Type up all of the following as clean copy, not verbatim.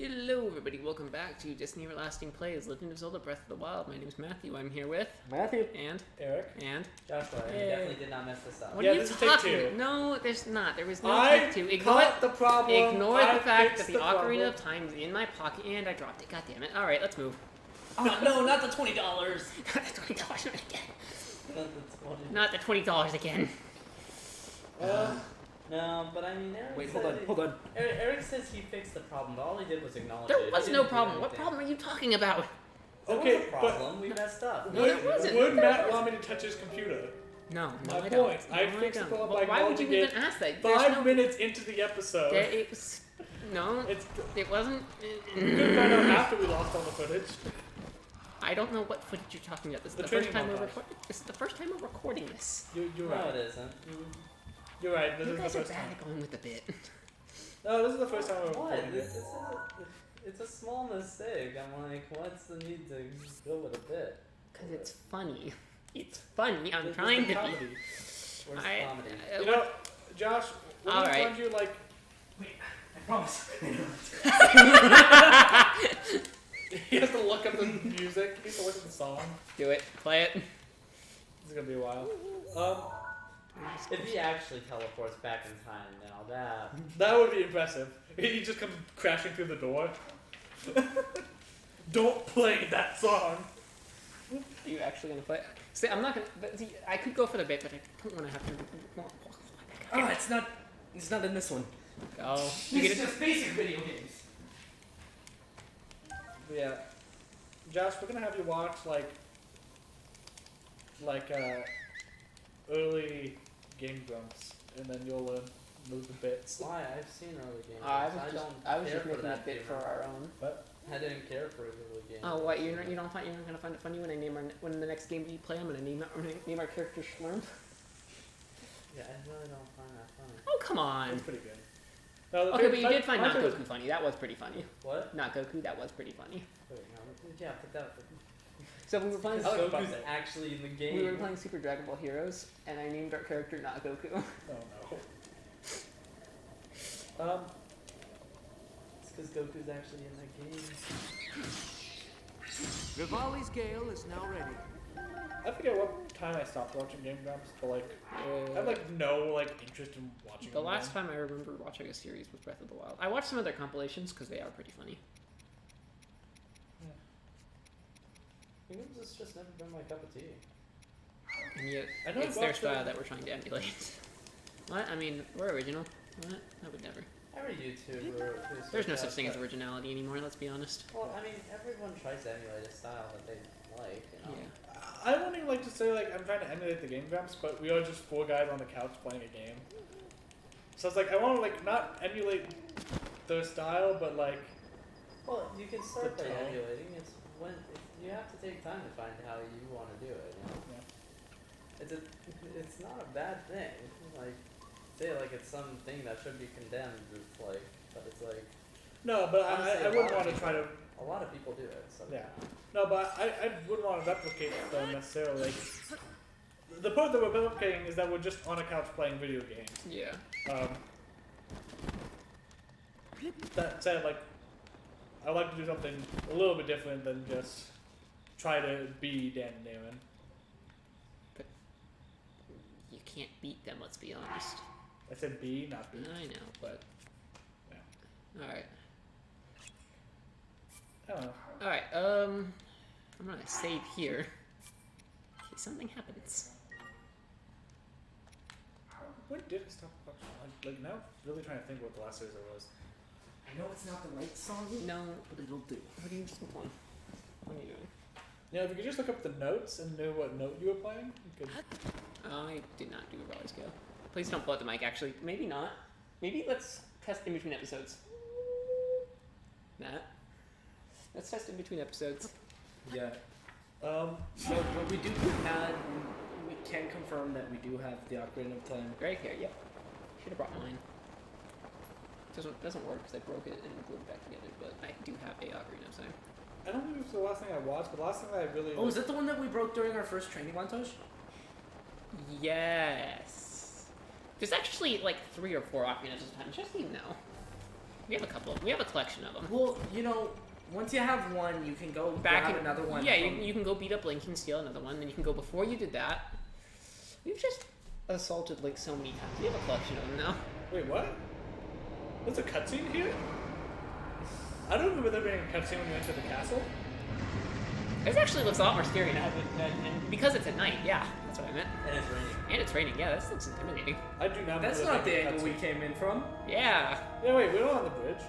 Hello everybody, welcome back to Disney Everlasting Plays, Legend of Zelda Breath of the Wild. My name is Matthew, I'm here with... Matthew. And... Eric. And... Joshua, you definitely did not mess this up. What are you this talking is take two. No, there's not. There was no I take two. Ignore caught the problem. Ignore the fact that the Ocarina problem. of Time is in my pocket and I dropped it. God damn it. Alright, let's move. Oh no, not the $20. Not the $20 again. Not the $20. Not the $20 again. No, but I mean, Eric Wait, said hold on. Eric says he fixed the problem, but all he did was acknowledge There it. was He no didn't do problem. What anything. problem are you talking about? There Okay, was a problem. We messed up. No, there wasn't. Would Matt want me to touch his computer? No, My I don't. point. I No, fixed don't. the problem Well, by why would you acknowledging even it ask that? There's 5 no- minutes into the episode. It was... No, It's it wasn't... we could find out after we lost all the footage. I don't know what footage you're talking about. This is The the first training time we're montage. recording. This is the first time we're recording this. You're No, right. it isn't. You're right. This You is guys the are first bad time. at going with the bit. No, this is the first time we're What? recording it. It's a small mistake. I'm like, what's the need to go with a bit? Because it's funny. It's funny. I'm This is trying to be. comedy. Where's I- comedy? You know, Josh, when All we right. find you like, I promise. he has to look up the music. He has to look at the song. Do it. Play it. This is gonna be a while. If he actually teleports back in time now, That would be impressive. He just comes crashing through the door. Don't play that song. Are you actually gonna play it? See, I'm not gonna. But see, I could go for the bit, but I don't want to have to. Oh, it's not in this one. Go. This You is get it. just basic video games. Yeah. Josh, we're gonna have you watch early Game Grumps, and then you'll learn the bits. why? I've seen early games. I was just care making a that bit game. for our own. I didn't care for early games. Oh, what? You don't find you're not gonna find it funny when I name when the next game we play, I'm gonna name our character Schlurm. Yeah, I really don't find that funny. Oh, come on. It's pretty good. No, Okay, but you did find my Not favorite- Goku funny. That was pretty funny. What? Not Goku. That was pretty funny. Wait, no. Yeah, but that. So we were playing. Because I like Goku's Bucket. actually in the game. We were playing Super Dragon Ball Heroes, and I named our character Not Goku. Oh no. It's because Goku's actually in the game. Rivali's Gale is now ready. I forget what time I stopped watching Game Grumps, but I have no interest in watching. The them last again. time I remember watching a series was Breath of the Wild. I watched some of their compilations because they are pretty funny. Games has just never been my cup of tea. And yet, I know it's I've their watched style them. that we're trying to emulate. What? I mean, we're original. What? I would never. Every YouTuber. There's no such thing as originality anymore, let's be honest. Well, I mean, everyone tries to emulate a style that they like, you know? Yeah. I wouldn't even like to say I'm trying to emulate the Game Grumps, but we are just 4 guys on the couch playing a game. So it's I want to not emulate their style, but Well, you can start The by tone. emulating. It's when you have to take time to find how you want to do it. You know? It's not a bad thing. Say it's something that should be condemned. But it's no, but Honestly, I a wouldn't lot want of to try to. a lot of people do it. So Yeah. No, but I wouldn't want to replicate them necessarily. The point that we're replicating is that we're just on a couch playing video games. Yeah. That said, I like to do something a little bit different than just try to be Dan and Damon. You can't beat them, let's be honest. I said be, not be. I know, but... Yeah. Alright. I don't know. Alright, I'm gonna save here. In case something happens. When did I stop watching? Now, really trying to think what the last series I was. I know it's not the right song, No. but it'll do. What are you just on? What are you doing? You know, if you could just look up the notes and know what note you were playing, you could. I did not do a rally scale. Please don't blow out the mic, actually. Maybe not. Maybe let's test in between episodes. Matt? Let's test in between episodes. Yeah. Um, So, but we can confirm that we do have the Ocarina of Time. Right here, yep. Should have brought mine. Doesn't work because I broke it and glued it back together, but I do have a Ocarina of Time. I don't think it was the last thing I watched, but the last thing that I really. Oh, is that the one that we broke during our first training montage? Yes. There's actually 3 or 4 Ocarinas of Time, just so you know. We have a couple. We have a collection of them. Well, you know, once you have one, you can go Back grab in, another one. Yeah, from- you can go beat up Link and steal another one. Then you can go before you did that. We've just assaulted Link so many times. We have a collection of them now. Wait, what? There's a cutscene here? I don't remember there being a cutscene when we went to the castle. This actually looks a lot more scary now, and because it's at night. Yeah, that's what I meant. And it's raining. And it's raining. Yeah, this looks intimidating. I do not. That's remember not the there being a angle we cutscene. came in from. Yeah. Yeah, wait, we're not on the bridge.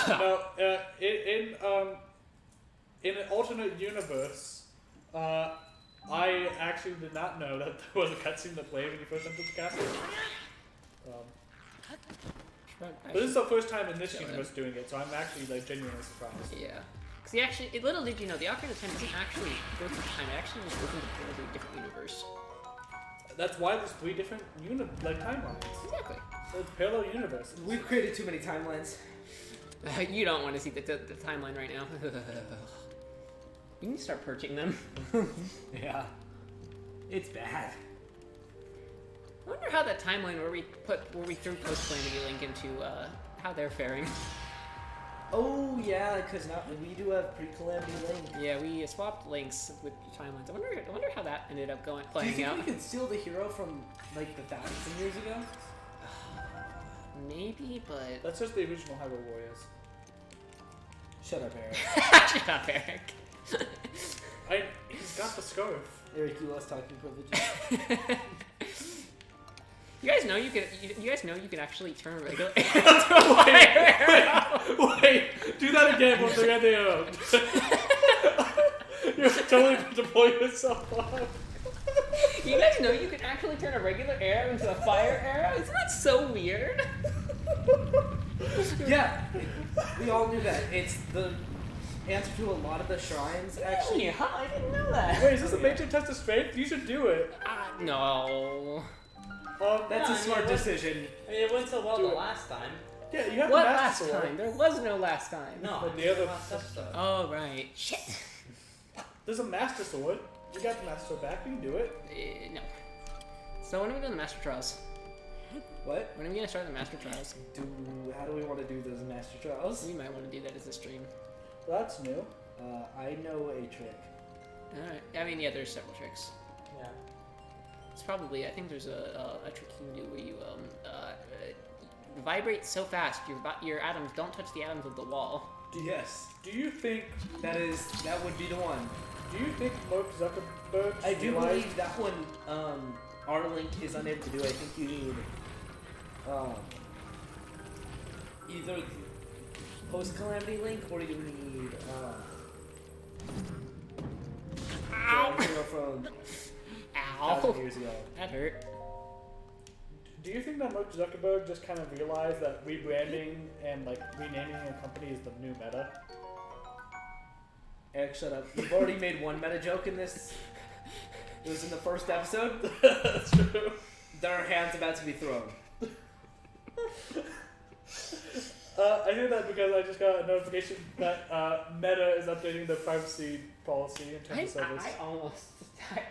No, in an alternate universe, I actually did not know that there was a cutscene that played when you first entered the castle. But this is the first time in this universe doing it, so I'm actually like genuinely surprised. Yeah. Because actually, little did you know, the Ocarina of Time doesn't actually go through time. It actually just goes into a totally different universe. That's why there's 3 different timelines. Exactly. So it's parallel universes. We've created too many timelines. You don't want to see the timeline right now. We need to start purging them. Yeah. It's bad. I wonder how that timeline where we threw Post Calamity Link into how they're faring. Oh yeah, because now we do have pre-calamity Link. Yeah, we swapped links with timelines. I wonder how that ended up Do you playing think out. we could steal the hero from like the thousands of years ago? Maybe, but That's just the original Hyrule Warriors. Shut up, Eric. shut up, Eric. He's got the scarf. Eric, you lost talking privileges. You guys know you can actually turn a regular into a fire arrow. Wait, do that again once we got the arrow. You're totally deploying yourself off. You guys know you can actually turn a regular arrow into a fire arrow? Isn't that so weird? Yeah, we all knew that. It's the answer to a lot of the shrines, actually. Yeah, I didn't know that. Wait, is this a major test of strength? You should do it. No. That's No, a smart I mean, decision. I mean, it went so well Do the it. last time. Yeah, you have What the last master sword. time? There was no last time. No, But I the mean, other- last episode. Oh, right. Shit. There's a master sword. You got the master sword back. You can do it. No. So when are we doing the Master Trials? What? When are we going to start the Master Trials? How do we want to do those master trials? We might want to do that as a stream. That's new. I know a trick. Alright. I mean, yeah, there's several tricks. Yeah. It's probably, I think there's a trick you can do where you vibrate so fast your atoms don't touch the atoms of the wall. Yes, Do you think? that would be the one. Do you think Mark Zuckerberg? I do realized- believe that one. Our Link is unable to do. I think you need either post calamity Link or you need Ow! the hero from Ow! 1,000 years ago. That hurt. Do you think that Mark Zuckerberg just kind of realized that rebranding and like renaming a company is the new meta? Eric, shut up. You've already made one meta joke in this. It was in the first episode. That's true. There are hands about to be thrown. I did that because I just got a notification that Meta is updating their privacy policy in terms of service.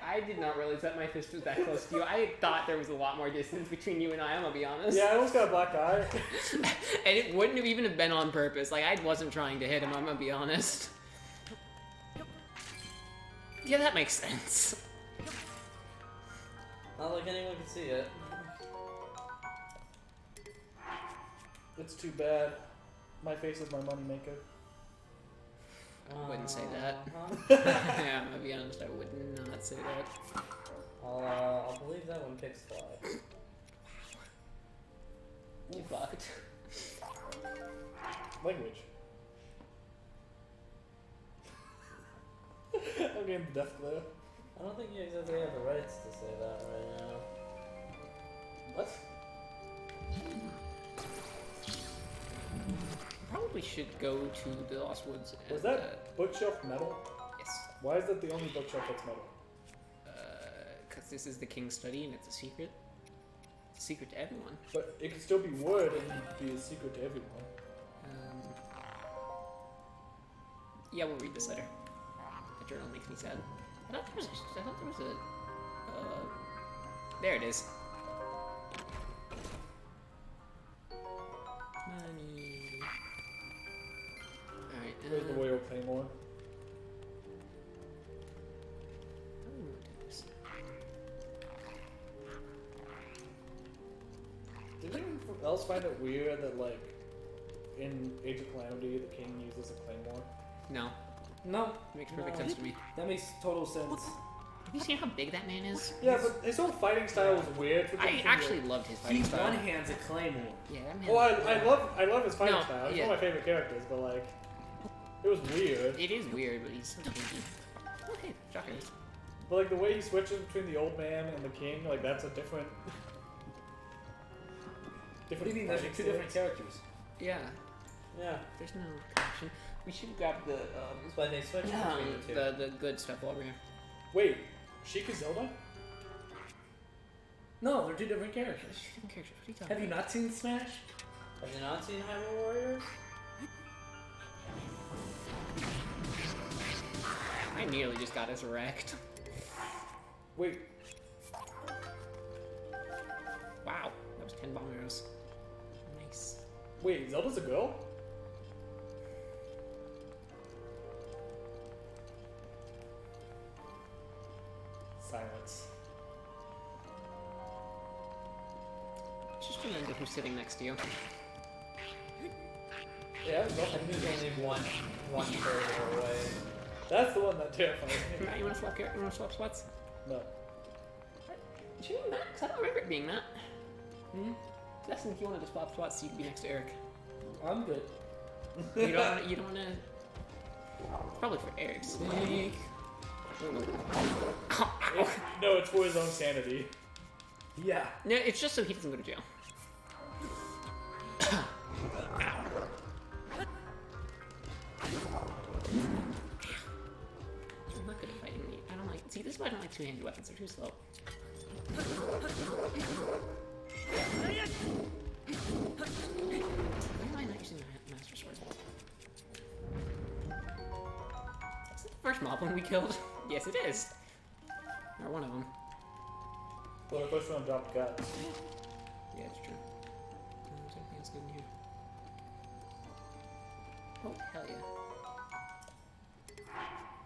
I did not realize that my fist was that close to you. I thought there was a lot more distance between you and I'm gonna be honest. Yeah, I almost got a black eye. And it wouldn't have even have been on purpose. Like, I wasn't trying to hit him, I'm gonna be honest. Yeah, that makes sense. Not like anyone can see it. It's too bad. My face is my moneymaker. I wouldn't say that. Uh-huh. Yeah, I'm gonna be honest, I would not say that. I'll believe that when pigs fly. You fucked. Language. I'm getting the death glare. I don't think you exactly have the rights to say that right now. What? Probably should go to the Lost Woods. Was and, that bookshelf metal? yes. Why is that the only bookshelf that's metal? Because this is the King's study and it's a secret. It's a secret to everyone. But it could still be wood and be a secret to everyone. Yeah, we'll read this later. The journal makes me sad. I thought there was a. There it is. There's the Royal Claymore. Did anyone else find it weird that, like, in Age of Calamity, the king uses a claymore? No, No, makes perfect No. sense to me. that makes total sense. Have you seen how big that man is? Yeah, but his whole fighting style was weird. I actually loved his He fighting style. one hands a claymore. Yeah, that man. Oh, I love his fighting No, style. He's yeah. one of my favorite characters, but like, it was weird. It is weird, but he's so kinky. Oh hey, shockers. But like the way he switches between the old man and the king, like that's a different. What do you mean? Those are fighting two different styles. characters. Yeah, Yeah. there's no connection. We should grab the But they switched between the two. the good stuff over here. Wait, Sheikah Zelda? No, they're two different characters. There's two different characters. What are you talking Have you about? not seen Smash? Have you not seen Hyrule Warriors? I nearly just got us wrecked. Wait, Wow, that was 10 bomb arrows. Nice. wait, Zelda's a girl? Silence. Just remember who's sitting next to you. Yeah, I think there's only one further away. that's the one that terrifies me. Matt, you wanna swap you wanna swap spots? No. Should we Matt? 'Cause I don't remember it being Matt. That's if you wanted to swap spots so you could be next to Eric. I'm good. You don't wanna probably for Eric's sake. No, it's for his own sanity. Yeah. No, it's just so he doesn't go to jail. I'm not good at fighting. I don't like. See, this is why I don't like two-handed weapons. They're too slow. Why am I not using my Master Sword? Is it the first mob one we killed? Yes, it is. Or one of them. Well, the first one dropped guts. Yeah, it's true. Is anything else good in here? Oh, hell yeah.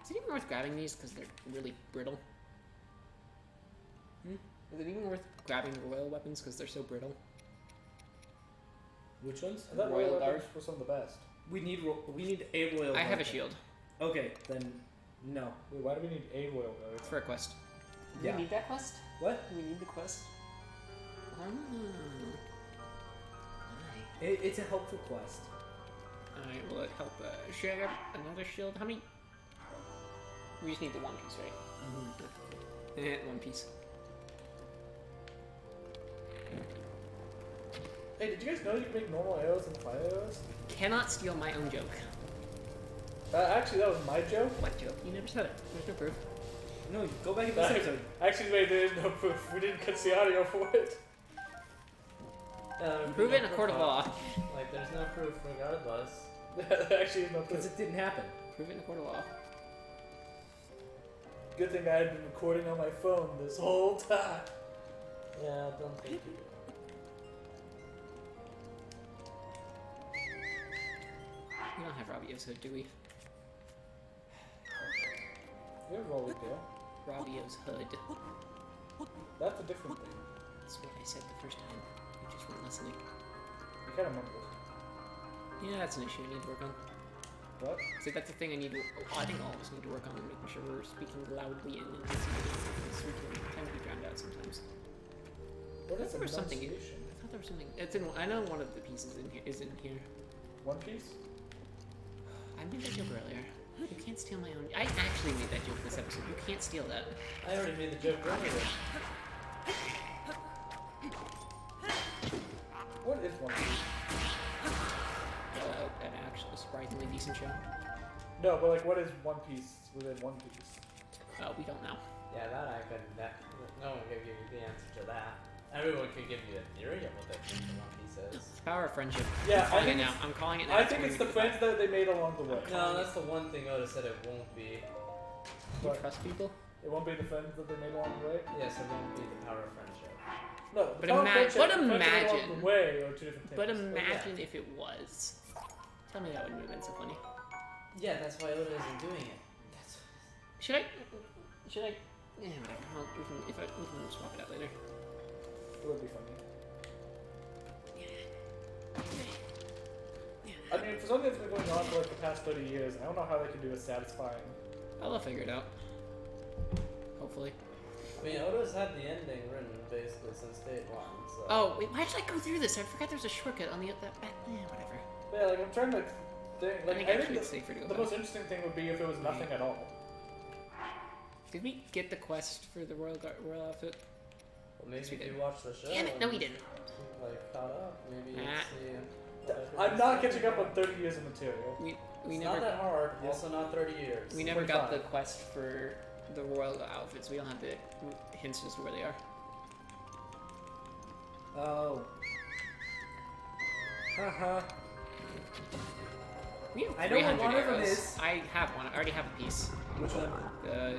Is it even worth grabbing these because they're really brittle? Is it even worth grabbing the royal weapons because they're so brittle? Which ones? I thought Royal Royal Guard? Guards were some of the best. We need a royal. I have a guard. shield Okay, then no. Wait, why do we need a Royal Guard? for a quest. Do Yeah. we need that quest? What? Do we need the quest? Why? It's a helpful quest. Alright, will it help? Should I grab another shield? How many? We just need the one piece, right? One piece. Hey, did you guys know you can make normal arrows and fire arrows? Cannot steal my own joke. Actually, that was my joke. What joke? You never said it. There's no proof. No, go back and listen to it. Actually, wait, there is no proof. We didn't cut the audio for it. Prove it in a court of law. Like, there's no proof regardless. There actually is no Because proof. it didn't happen. Prove it in a court of law. Good thing I had been recording on my phone this whole time. Yeah, I don't think you do. We don't have Robbio's hood, do we? You have roller tail. Robbio's hood. That's a different thing. That's what I said the first time. You just weren't listening. You kind of mumbled. Yeah, that's an issue I need to work on. What? So that's a thing I need to. I think all of us need to work on, making sure we're speaking loudly and so we can kind of be drowned out sometimes. What is There was something. I enunciation? thought there was something. It's in. I know one of the pieces in here is in here. One Piece? I made that joke earlier. You can't steal my own. I actually made that joke this episode. You can't steal that. I already made the joke earlier. What is One Piece? An actually surprisingly decent show. No, but like, what is One Piece within One Piece? We don't know. Yeah, that I couldn't. No one could give you the answer to that. Everyone could give you a theory of what they think the One Piece is. It's the power of friendship. Yeah, I'm calling it now. I'm calling it now. I think it's the friends that they made along the way. No, that's the one thing Oda said it won't be. You trust people? It won't be the friends that they made along the way. Yes, it won't be the power of friendship. No, But the power of friendship but and friends that made along imagine- the way are two different things. But imagine if it was. Tell me that wouldn't have been so funny. Yeah, that's why Oda isn't doing it. That's. Should I? Yeah, whatever. Well, we can swap it out later. It would be funny. I mean, for something that's been going on for like the past 30 years, I don't know how they can do it satisfying. I'll figure it out. Hopefully. I mean, Oda's had the ending written basically since day one. So. Oh, wait, why did I go through this? I forgot there was a shortcut on that back. Yeah, whatever. Yeah, like I'm trying to think. Like, I think it's safer to go the back. most interesting thing would be if it was nothing at all. Did we get the quest for the royal outfit? Well, maybe Yes, we if did. you watch the show. Damn it! No, we didn't. Like caught up, maybe you'd see. I'm not catching up on 30 years of material. We It's never not that hard. Also, not 30 years. we never got the 45. quest for the royal outfits. We don't have the hints as to where they are. Oh. Haha. We have I know what 300 one of them arrows. is. I have one. I already have a piece. Which one?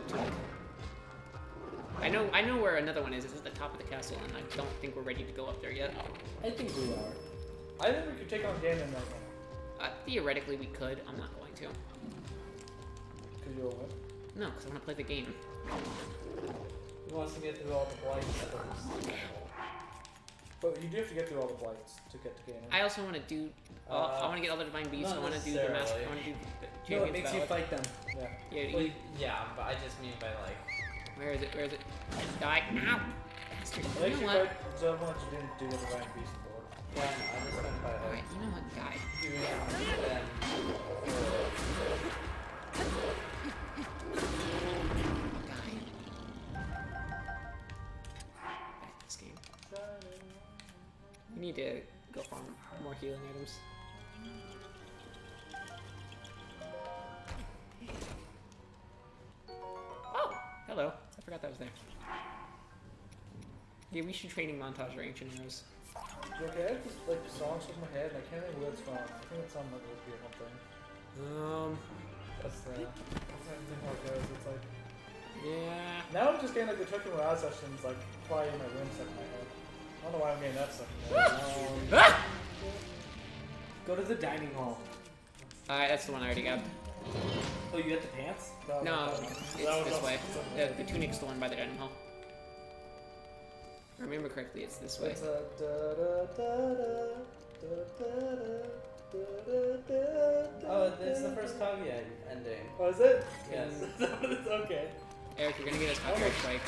Tunic. I know where another one is. It's at the top of the castle, and I don't think we're ready to go up there yet. I think we are. I think we could take on Ganon right now. Theoretically, we could. I'm not going to. Because you'll win. No, because I want to play the game. He wants to get through all the blights first. But you do have to get through all the blights to get to Ganon. I also want to do. I want to get all the divine beasts. not I want to do the master. I want to do the No, champions it makes you ballad. fight them. Yeah. Yeah, Well, yeah, but I just mean by like. where is it? Where is it? Die now, bastard! I You think know you what? fight someone that you didn't do the Divine Beast for. Yeah, no, I just meant by All like right, you know what? Die. doing them. Die. Back to this game. We need to go farm more healing items. Oh, hello. I forgot that was there. Yeah, we should training montage our ancient heroes. Okay, I have this like song stuck in my head and I can't remember where it's from. I think it's on like Wiki or something. That's I'm trying to think how it goes. It's like Yeah. now I'm just getting like the Tokyo Mirage sessions like flying in my room stuck in my head. I don't know why I'm getting that stuck in my head. Ah! Go to the dining hall. Alright, that's the one I already got. Oh, you got the pants? No, that it's was this also way. stuck in my head. The tunic's the one by the dining hall. If I remember correctly, it's this way. It's a Oh, it's the first Kaguya ending. Oh, is it? Yes. Okay. Eric, you're gonna get us copyright strike.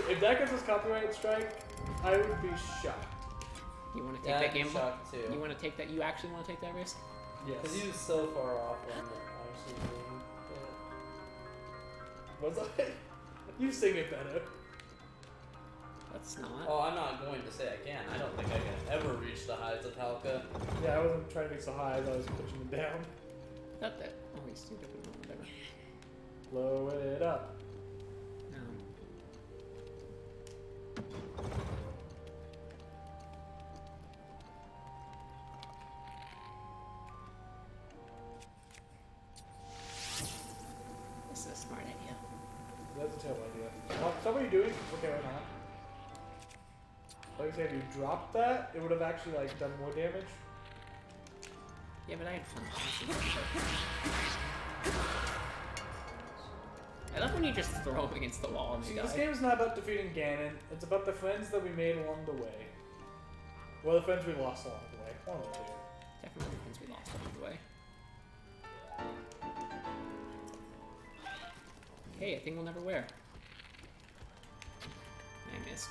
If that gets us copyright strike, I would be shocked. You want to take Yeah, that I'd be gamble? shocked too. You want to take that? You actually want to take that risk? Because Yes. he was so far off on it, actually being Was I? You sing it better. Let's not. Oh, I'm not going to say I can. I don't think I can ever reach the heights of Halka. Yeah, I wasn't trying to be so high as I was pushing it down. Not that. Oh, he's stupid. Whatever. Blow it up. No. This is a smart idea. That's a terrible idea. So what are you doing? Okay, right now. Like I said, if you dropped that, it would have actually like done more damage. Yeah, but I had fun. I love when you just throw him against the wall and See, they this die. game is not about defeating Ganon. It's about the friends that we made along the way. Well, the friends we lost along the way. One of the two. Definitely the things we lost along the way. Hey, a thing we'll never wear. I missed.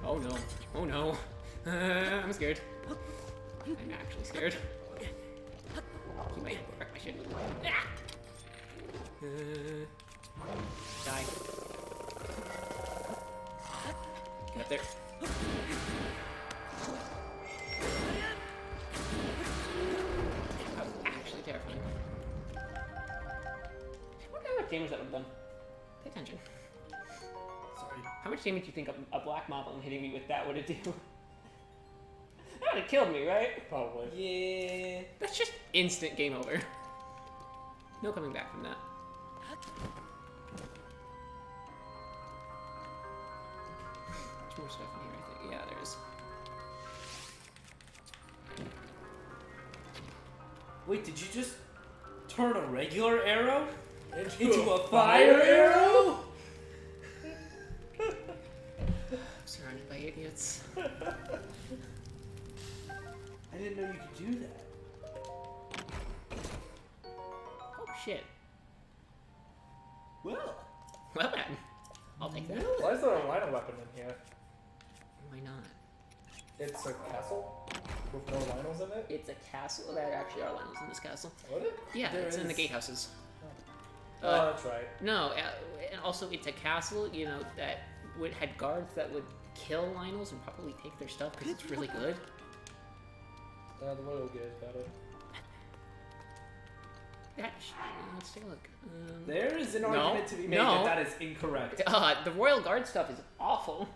Oh no. Oh no. I'm scared. I'm actually scared. He might wreck my shit. Ah! Die. Get up there. That was actually terrifying. I wonder how much damage that would have done. Pay attention. Sorry. How much damage do you think a black moblin hitting me with that would have do? That would have killed me, right? Probably. Yeah. That's just instant game over. No coming back from that. more stuff in here, I think. Yeah, there is. Wait, did you just turn a regular arrow Into a fire arrow? I'm surrounded by idiots. I didn't know you could do that. Oh shit. Well, Well then, I'll take that. Why is there a rhino weapon in here? Why not? It's a castle with no rhinos in it? It's a castle. There actually are lions in this castle. What is it? Yeah, There it's in the is. gatehouses. Oh, that's right. No, and also it's a castle, you know, that had guards that would kill Lionels and probably take their stuff because it's really good. The royal gear is better. Let's take a look. there is an No, argument to be made no. that is incorrect. The Royal Guard stuff is awful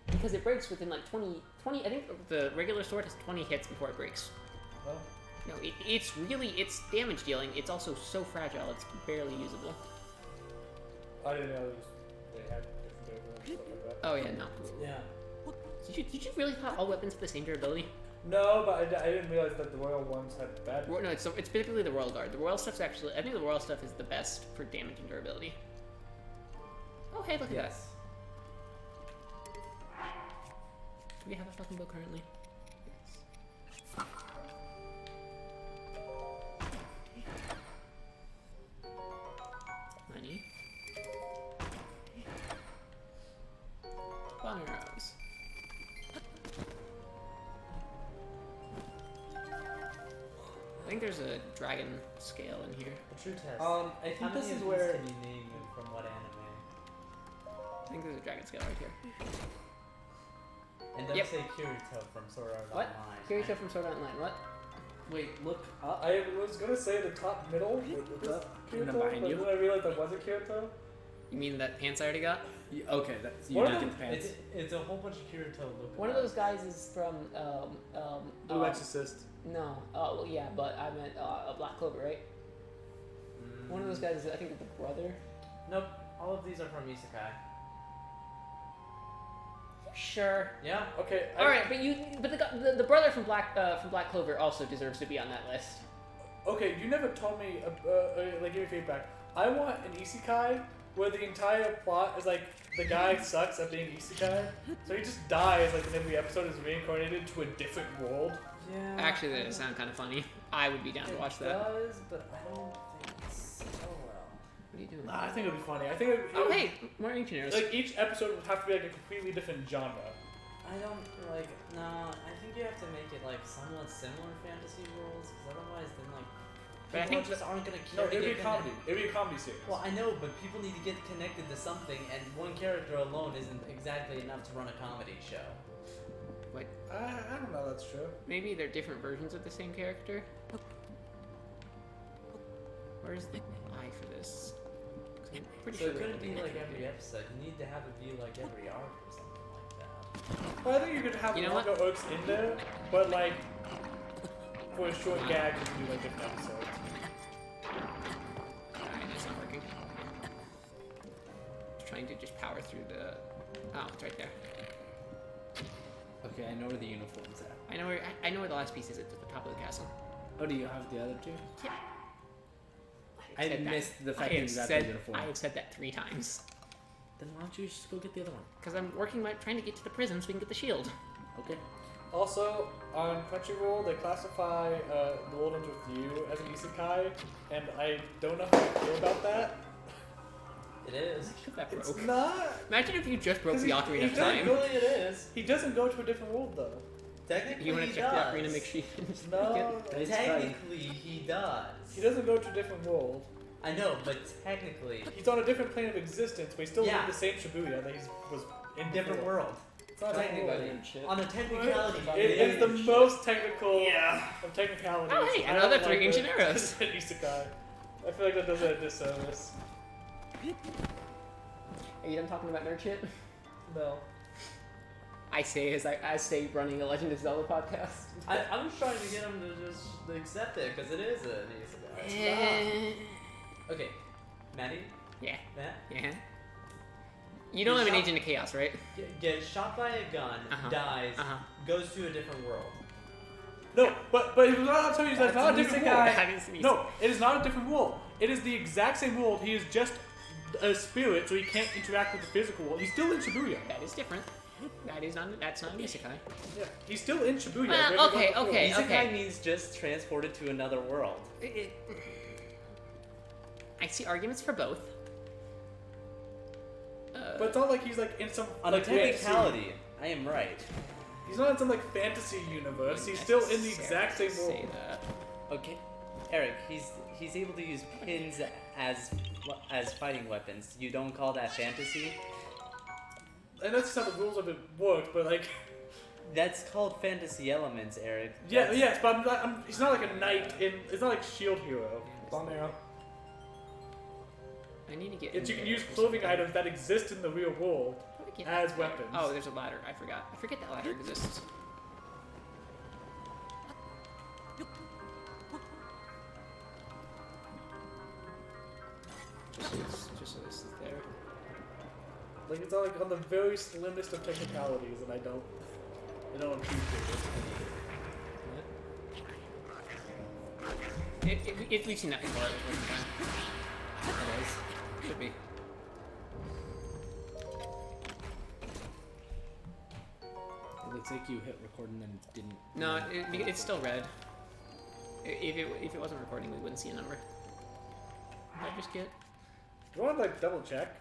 because it breaks within like 20. I think the regular sword has 20 hits before it breaks. Oh. No, it's damage dealing. It's also so fragile, it's barely usable. I didn't know they had different durability and stuff like that. Oh yeah, no. Yeah. Did you really thought all weapons have the same durability? No, but I didn't realize that the royal ones had bad. No, it's particularly the Royal Guard. The Royal stuff's actually, I think the Royal stuff is the best for damage and durability. Oh hey, look at that. Yes. Do we have a fucking book currently? Yes. Money. Bomb arrows. I think there's a dragon scale in here. A true test. I How think many this of is these where. can you name and from what anime? I think there's a dragon scale right here. And don't Yep. say Kirito from Sword Art What? Online. Kirito from Sword Art Online. What? Wait, look up. I was gonna say the top middle What's was up? Kyoto, And then behind but you? then I realized that wasn't Kyoto. You mean that pants I already got? Okay, that's you What did are get the pants. It's a whole bunch of Kirito looking. One of those guys is from Blue Exorcist. No. Oh well, yeah, but I meant a Black Clover, right? One of those guys is I think the brother. Nope. All of these are from Isekai. Sure. Yeah. Okay. All right, but the brother from Black Clover also deserves to be on that list. Okay, you never told me. Like, give me feedback. I want an isekai where the entire plot is like the guy sucks at being isekai, so he just dies like in every episode is reincarnated to a different world. Yeah. Actually, that does sound kind of funny. I would be down to watch It that. does, but I don't think it's so well. What are you doing? Nah, I think it would be funny. I think it Oh would, hey, more ancient arrows. like each episode would have to be like a completely different genre. I don't like. No, I think you have to make it like somewhat similar fantasy worlds, because otherwise, then like But I people think- just aren't gonna No, care. to it'd be get a comedy. It'd be a comedy series. Well, I know, but people need to get connected to something, and one character alone isn't exactly enough to run a comedy show. What? I don't know. That's true. Maybe they're different versions of the same character. Where's the eye for this? 'Cause I'm pretty So sure it they couldn't have be it. like every episode. You need to have it be like every arc or something like that. Well, I think you could have You know longer arcs in there, but like for a short gag, you can do like different episodes. Alright, it's not working. Trying to just power through the. Oh, it's right there. Okay, I know where the uniform's at. I know where the last piece is. It's at the top of the castle. Oh, do you have the other two? Yeah. I said that. missed the I fact that have you got said, the uniform. I have said that 3 times. Then why don't you just go get the other one? Because I'm trying to get to the prison so we can get the shield. Okay. Also, on Crunchyroll, they classify The World Ends With You as an isekai, and I don't know how I feel about that. It is. That It's broke. not. Imagine if you just broke 'Cause the he- ocarina he of doesn't time. go- Really, it is. He doesn't go to a different world though. Technically, You want to he check does. the ocarina, make sure you can just No, make it. That is Technically, he does. he doesn't go to a different world. I know, but technically, He's on a different plane of existence, but he's still Yeah. in the same Shibuya that he was in different before. world. It's not a different Technically, world. Shit. on a technicality, It is the most technical of technicalities. Oh, hey, I don't another like 3 it. ancient arrows. It's an isekai. I feel like that does it a disservice. Are you done talking about nerd shit? No. Oh, I say running a Legend of Zelda podcast. I was trying to get him to just accept it because it is an isekai. Okay, Maddie, Yeah. Matt, Yeah. You know I'm an shot- agent of chaos, right? Gets shot by a gun, Uh-huh. dies, Uh-huh. goes to a different world. No, but he was not telling you that's not a different world. That is an No, it is not a different world. It is the exact same world. He is just a spirit, so he can't interact with the physical world. He's still in Shibuya. That is different. That's not an isekai. Yeah, he's still in Shibuya. Well, There's okay, another okay. world. Isekai means just transported to another world. I see arguments for both. But it's not like he's like in some On like a technicality, I am right. He's not in some like fantasy universe. He's still in the exact same Say world. that. Okay, Eric, he's able to use pins as fighting weapons. You don't call that fantasy? And that's just how the rules of it work. But like, That's called fantasy elements, Eric. yeah, That's- yes, but he's not like a knight in. It's not like Shield Hero. Bomb arrow. I need to get. It's you in can there use for clothing something. items that exist in the real world How do I get as there? weapons. Oh, there's a ladder. I forgot. I forget that ladder exists. Just so this is there. Like it's all like on the very slimmest of technicalities, and I don't appreciate it. We've seen that before. It wasn't fun. It is. Should be. It looks like you hit record and then didn't. No, it's still red. If it wasn't recording, we wouldn't see a number. What did I just get? Do you want to like double check?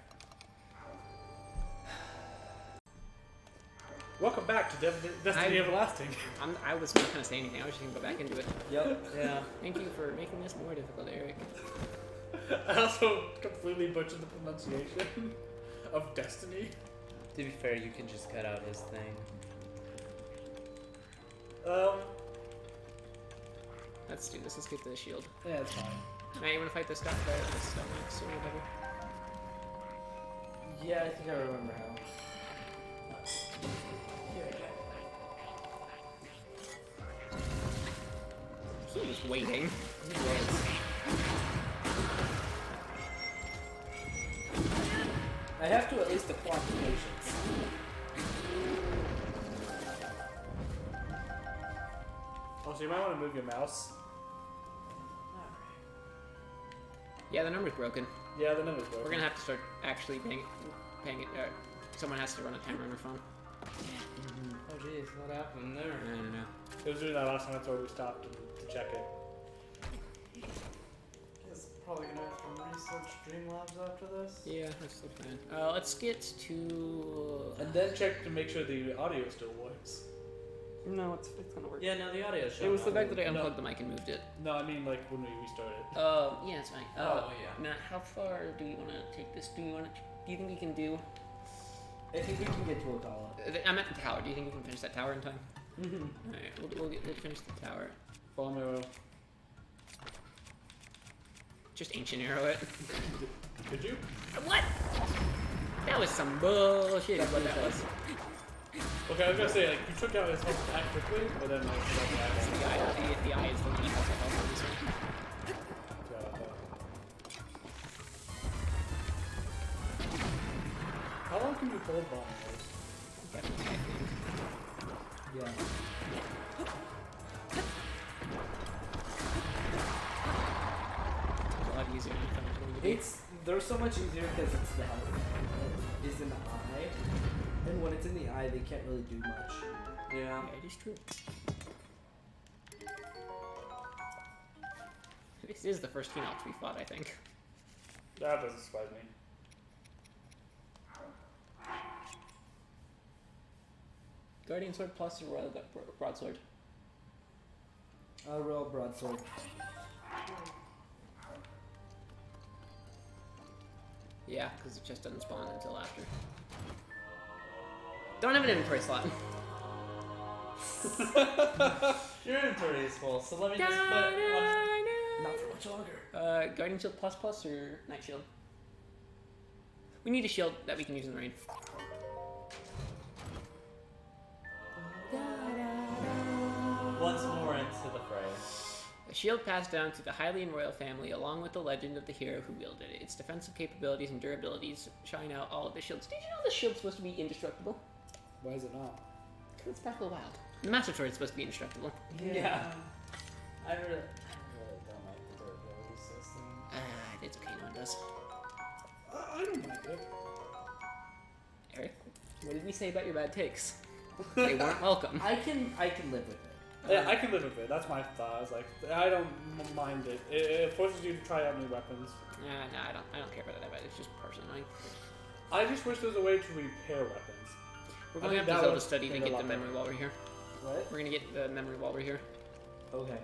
Welcome back to Destiny Everlasting. I was not gonna say anything. I was just gonna go back into it. Yep. Yeah. Thank you for making this more difficult, Eric. I also completely butchered the pronunciation of Destiny. To be fair, you can just cut out his thing. Let's do this. Let's get to the shield. Yeah, it's fine. Now you wanna fight this guy? This stuff next or whatever. Yeah, I think I remember how. He was waiting. I have to at least applaud the patience. Also, you might want to move your mouse. Yeah, the number's broken. Yeah, the number's broken. We're gonna have to start actually paying it. Someone has to run a timer on their phone. Oh jeez, what happened there? I don't know. It was doing that last time. That's why we stopped to check it. Guess probably gonna have to research Streamlabs after this. Yeah, that's the plan. Let's get to. And then check to make sure the audio still works. No, it's gonna work. Yeah, no, the audio show. It was the fact that I No. unplugged the mic and moved it. No, I mean like when we restarted. Yeah, it's fine. Oh, yeah. Now, how far do you want to take this? Do you think we can do? I think we can get to Ocala. I'm at the tower. Do you think we can finish that tower in time? Mm-hmm. Alright, we'll finish the tower. Bomb arrow. Just ancient arrow it. Could you? What? That was some bullshit. Is what that was. Okay, I was gonna say like you took out his health back quickly, but then like The eye is the one that has the health on this one. How long can you hold bomb arrows? Definitely, I think. Yeah. It's a lot easier than I thought it would be. They're so much easier because it's the health that is in the eye, and when it's in the eye, they can't really do much. Yeah. Yeah, it is true. This is the first Phoenix we fought, I think. That doesn't surprise me. Guardian Sword plus or Royal Broadsword? Royal broadsword. Yeah, because it just doesn't spawn until after. Don't have an inventory slot. Your inventory is full, so let me just put one. Not for much longer. Guardian Shield plus or Night Shield? We need a shield that we can use in the rain. Once more into the fray. A shield passed down to the Hylian royal family, along with the legend of the hero who wielded it. Its defensive capabilities and durabilities shine out all of the shields. Did you know the shield's supposed to be indestructible? Why is it not? Because it's Breath of the Wild. The Master Sword is supposed to be indestructible. Yeah. I really don't like the durability system. It's okay, no one does. I don't mind it. Eric, what did we say about your bad takes? They weren't welcome. I can live with it. Yeah, I can live with it. That's my thought. It's like I don't mind it. It forces you to try out new weapons. No, I don't care about that. It's just personally. I just wish there was a way to repair weapons. We're I going think to have that to Zelda would study to make a get lot the better. memory while we're here. What? We're gonna get the memory while we're here. Okay.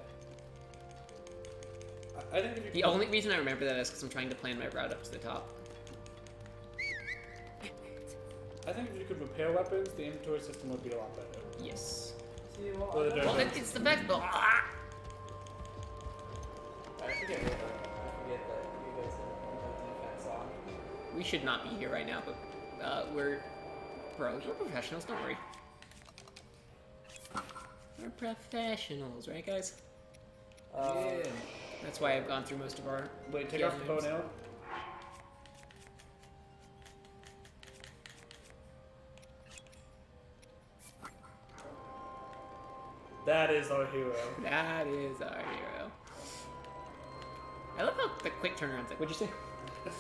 I think if you The only reason I remember that is because I'm trying to plan my route up to the top. I think if you could repair weapons, the inventory system would be a lot better. Yes. See, well, Well, I they're- Well, it's the fact that I forget that you guys have defense on. we should not be here right now, but we're professionals. Don't worry. We're professionals, right, guys? yeah. That's why I've gone through most of our. Wait, take guild off the bow names. now. That is our hero. That is our hero. I love how the quick turnaround's like. What'd you say? Come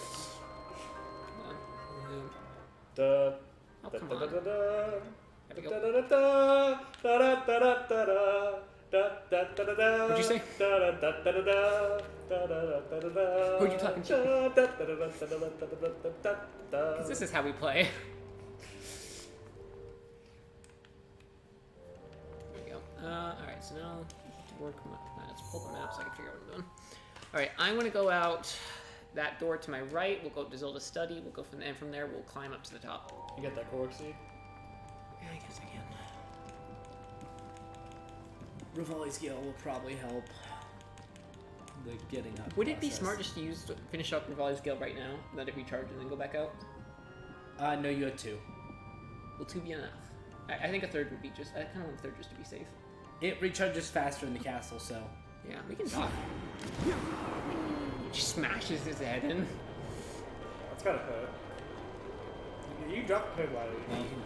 on. Da, Oh, da, come da, da, on. da, da. There we Da, go. da, da, da, da, da, da, da, da. Da, da, da, da, da. What'd you say? Da, da, da, da, da, da. Da, da, da, da, da. Who'd you talking to? Da, da, da, da, da, da, da, da, da, da, da. 'Cause this is how we play. There we go. Alright, so now to work let's pull the map so I can figure out what I'm doing. Alright, I'm gonna go out that door to my right. We'll go to Zelda's study. We'll go from there, and from there we'll climb up to the top. You get that Korok seed? Yeah, I guess I can. Rivali's Gale will probably help the getting up. Would it be process. smart just to finish up Rivali's Gale right now, let it recharge, and then go back out? No, you had two. Will 2 be enough? I think a third would be just. I kind of want a third just to be safe. It recharges faster in the castle, so. Yeah, we can talk. Just smashes his head in. That's gotta hurt. You dropped the paraglider. Yeah, you can.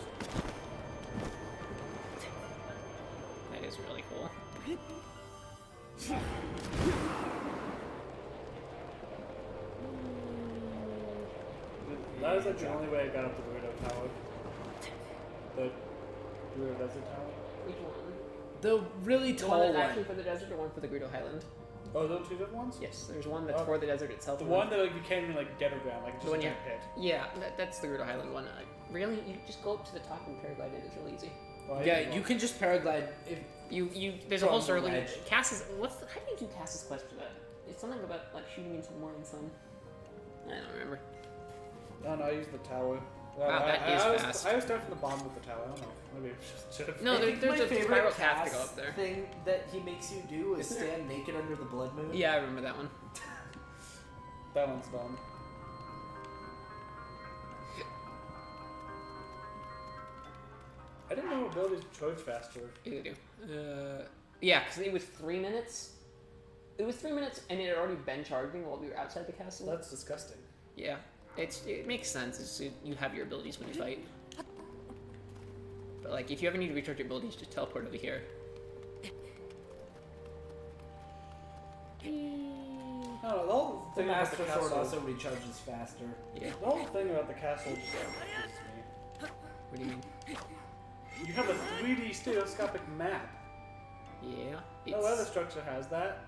That is really cool. That was like the only way I got up to the Weirdo Tower. The Weirdo Desert Tower. Which one? The really The tall one one. that's actually for the desert or one for the Greedo Highland? Oh, those two different ones? Yes, there's one that's Oh. for the desert itself. The and one that like, you can't even like get around, like just The one a you- giant pit. Yeah, that's the Greedo Highland one. Really, you just go up to the top and paraglide in. It's really easy. Oh, I Yeah, didn't you know. can just paraglide if There's a whole From the circle. ledge. Cass's, how do you do Cass's quest for that? It's something about like shooting into the morning sun. I don't remember. No, I used the tower. Wow, that is was, fast. I was starting from the bottom of the tower. I don't know. Maybe I should have. No, I think there's my a favorite spiral path to go cast up there. thing that he makes you do is Isn't there- stand naked under the blood moon. Yeah, I remember that one. That one's done. I didn't know abilities charge faster. Yeah, they do. Yeah, because it was 3 minutes. It was 3 minutes, and it had already been charging while we were outside the castle. That's disgusting. Yeah, it makes sense. You have your abilities when you fight. But like, if you ever need to recharge your abilities, just teleport over here. No, the whole The thing about Master the Sword castle. also recharges faster. Yeah. The whole thing about the castle just confuses me. What do you mean? You have a 3D stereoscopic map. Yeah. No other structure has that.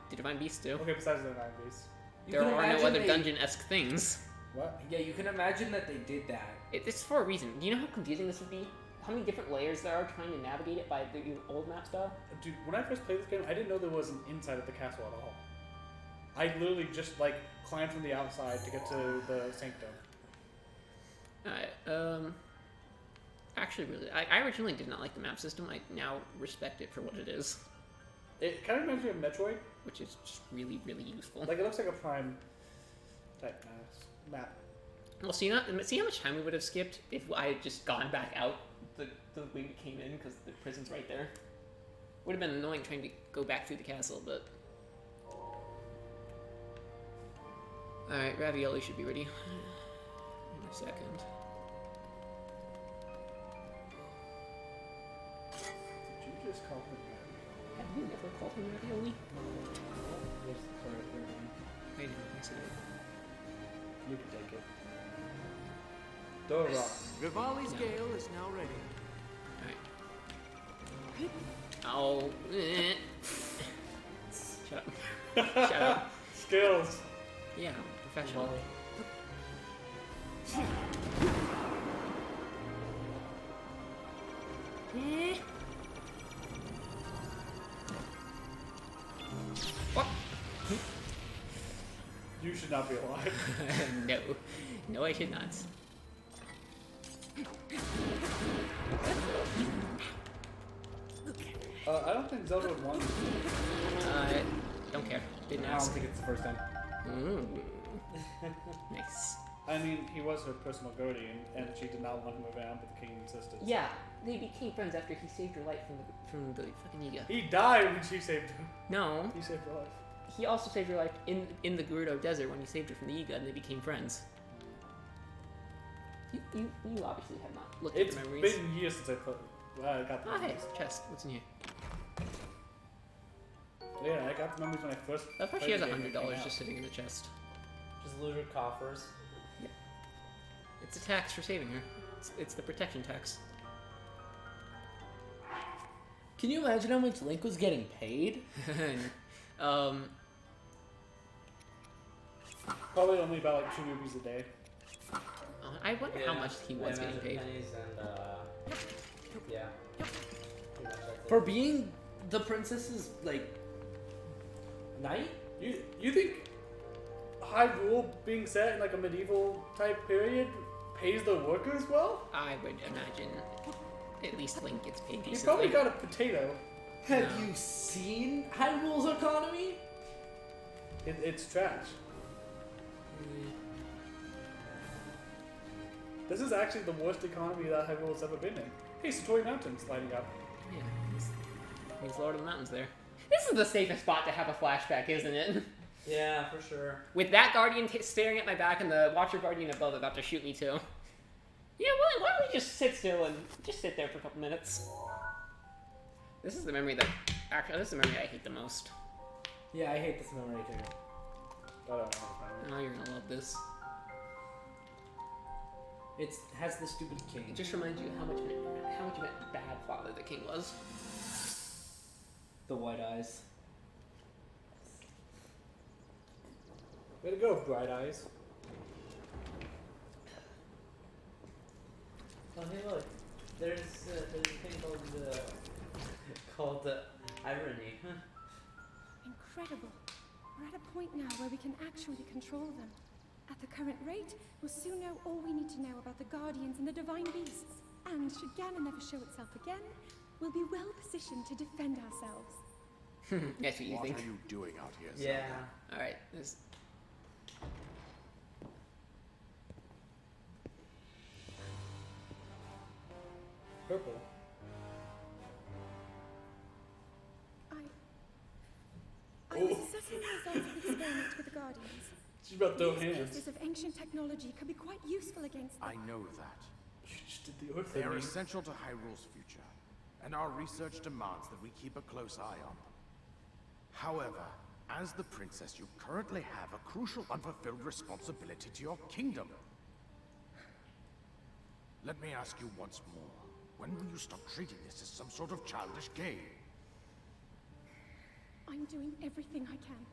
The Divine Beasts do. Okay, besides the 9 beast. You There can are no imagine other they- dungeon-esque things. What? Yeah, you can imagine that they did that. It's for a reason. Do you know how confusing this would be? How many different layers there are trying to navigate it by the old map style? Dude, when I first played this game, I didn't know there was an inside of the castle at all. I literally just like climbed from the outside to get to the sanctum. Alright, actually, really, I originally did not like the map system. I now respect it for what it is, It kind of reminds me of Metroid. which is just really, really useful. Like it looks like a prime type map. Well, see how much time we would have skipped if I had just gone back out the way we came in, because the prison's right there. Would have been annoying trying to go back through the castle, but Alright, ravioli should be ready in a second. Did you just call him Mario? Have you never called him ravioli? There's the third one. I know, I said it. You can take it. Throw a rock. Rivali's No. gale is now ready. Alright. Oh. Shut up. Shut up. Skills. Yeah, professional. Volley. What? You should not be alive. No. No, I should not. I don't think Zelda would want. Don't care. Didn't I don't ask. think it's the first time. Nice. I mean, he was her personal guardian, and she did not want him around, but the king insisted. Yeah, they became friends after he saved her life from the fucking Yiga. He died when she saved him. No, He saved her life. he also saved her life in the Gerudo Desert when he saved her from the Yiga, and they became friends. You obviously have not looked It's at the memories. been years since I got the Oh, hey, memories. chest. What's in here? Yeah, I got the memories when I first. That's why she played has the game when it came $100 out. just sitting in the chest. Just looted coffers. It's a tax for saving her. It's the protection tax. Can you imagine how much Link was getting paid? Probably only about like 2 rupees a day. I wonder how much he was getting paid. Pennies and, yeah. Pretty much that's it. For being the princess's, like, knight? You think Hyrule being set in like a medieval type period pays the workers well? I would imagine at least Link gets paid He decently. probably got a potato. Have No. you seen Hyrule's economy? It's trash. This is actually the worst economy that Hyrule's ever been in. Hey, Satori Mountain's lighting up. Yeah, he's Lord of the Mountains there. This is the safest spot to have a flashback, isn't it? Yeah, for sure. With that guardian staring at my back and the Watcher Guardian above about to shoot me too. Yeah, well, why don't we just sit still and just sit there for a couple minutes? This is the memory that actually this is the memory I hate the most. Yeah, I hate this memory too. I don't know. Oh, you're gonna love this. It has the stupid king. It just reminds you how much of a bad father the king was. The white eyes. Way to go, Bright Eyes. Oh, hey, look. There's a thing called irony. Incredible. We're at a point now where we can actually control them. At the current rate, we'll soon know all we need to know about the Guardians and the Divine Beasts. And should Ganon never show itself again, we'll be well positioned to defend ourselves. That's what you What think. are you doing out here, Yeah. All right. This. Purple. I was assessing the results of the experiment with the Guardians. She's about to throw These hands. pieces of ancient technology could be quite useful against them. I know that. You just did the Earth They are thing. essential to Hyrule's future, and our research demands that we keep a close eye on them. However, as the princess, you currently have a crucial unfulfilled responsibility to your kingdom. Let me ask you once more. When will you stop treating this as some sort of childish game? I'm doing everything I can.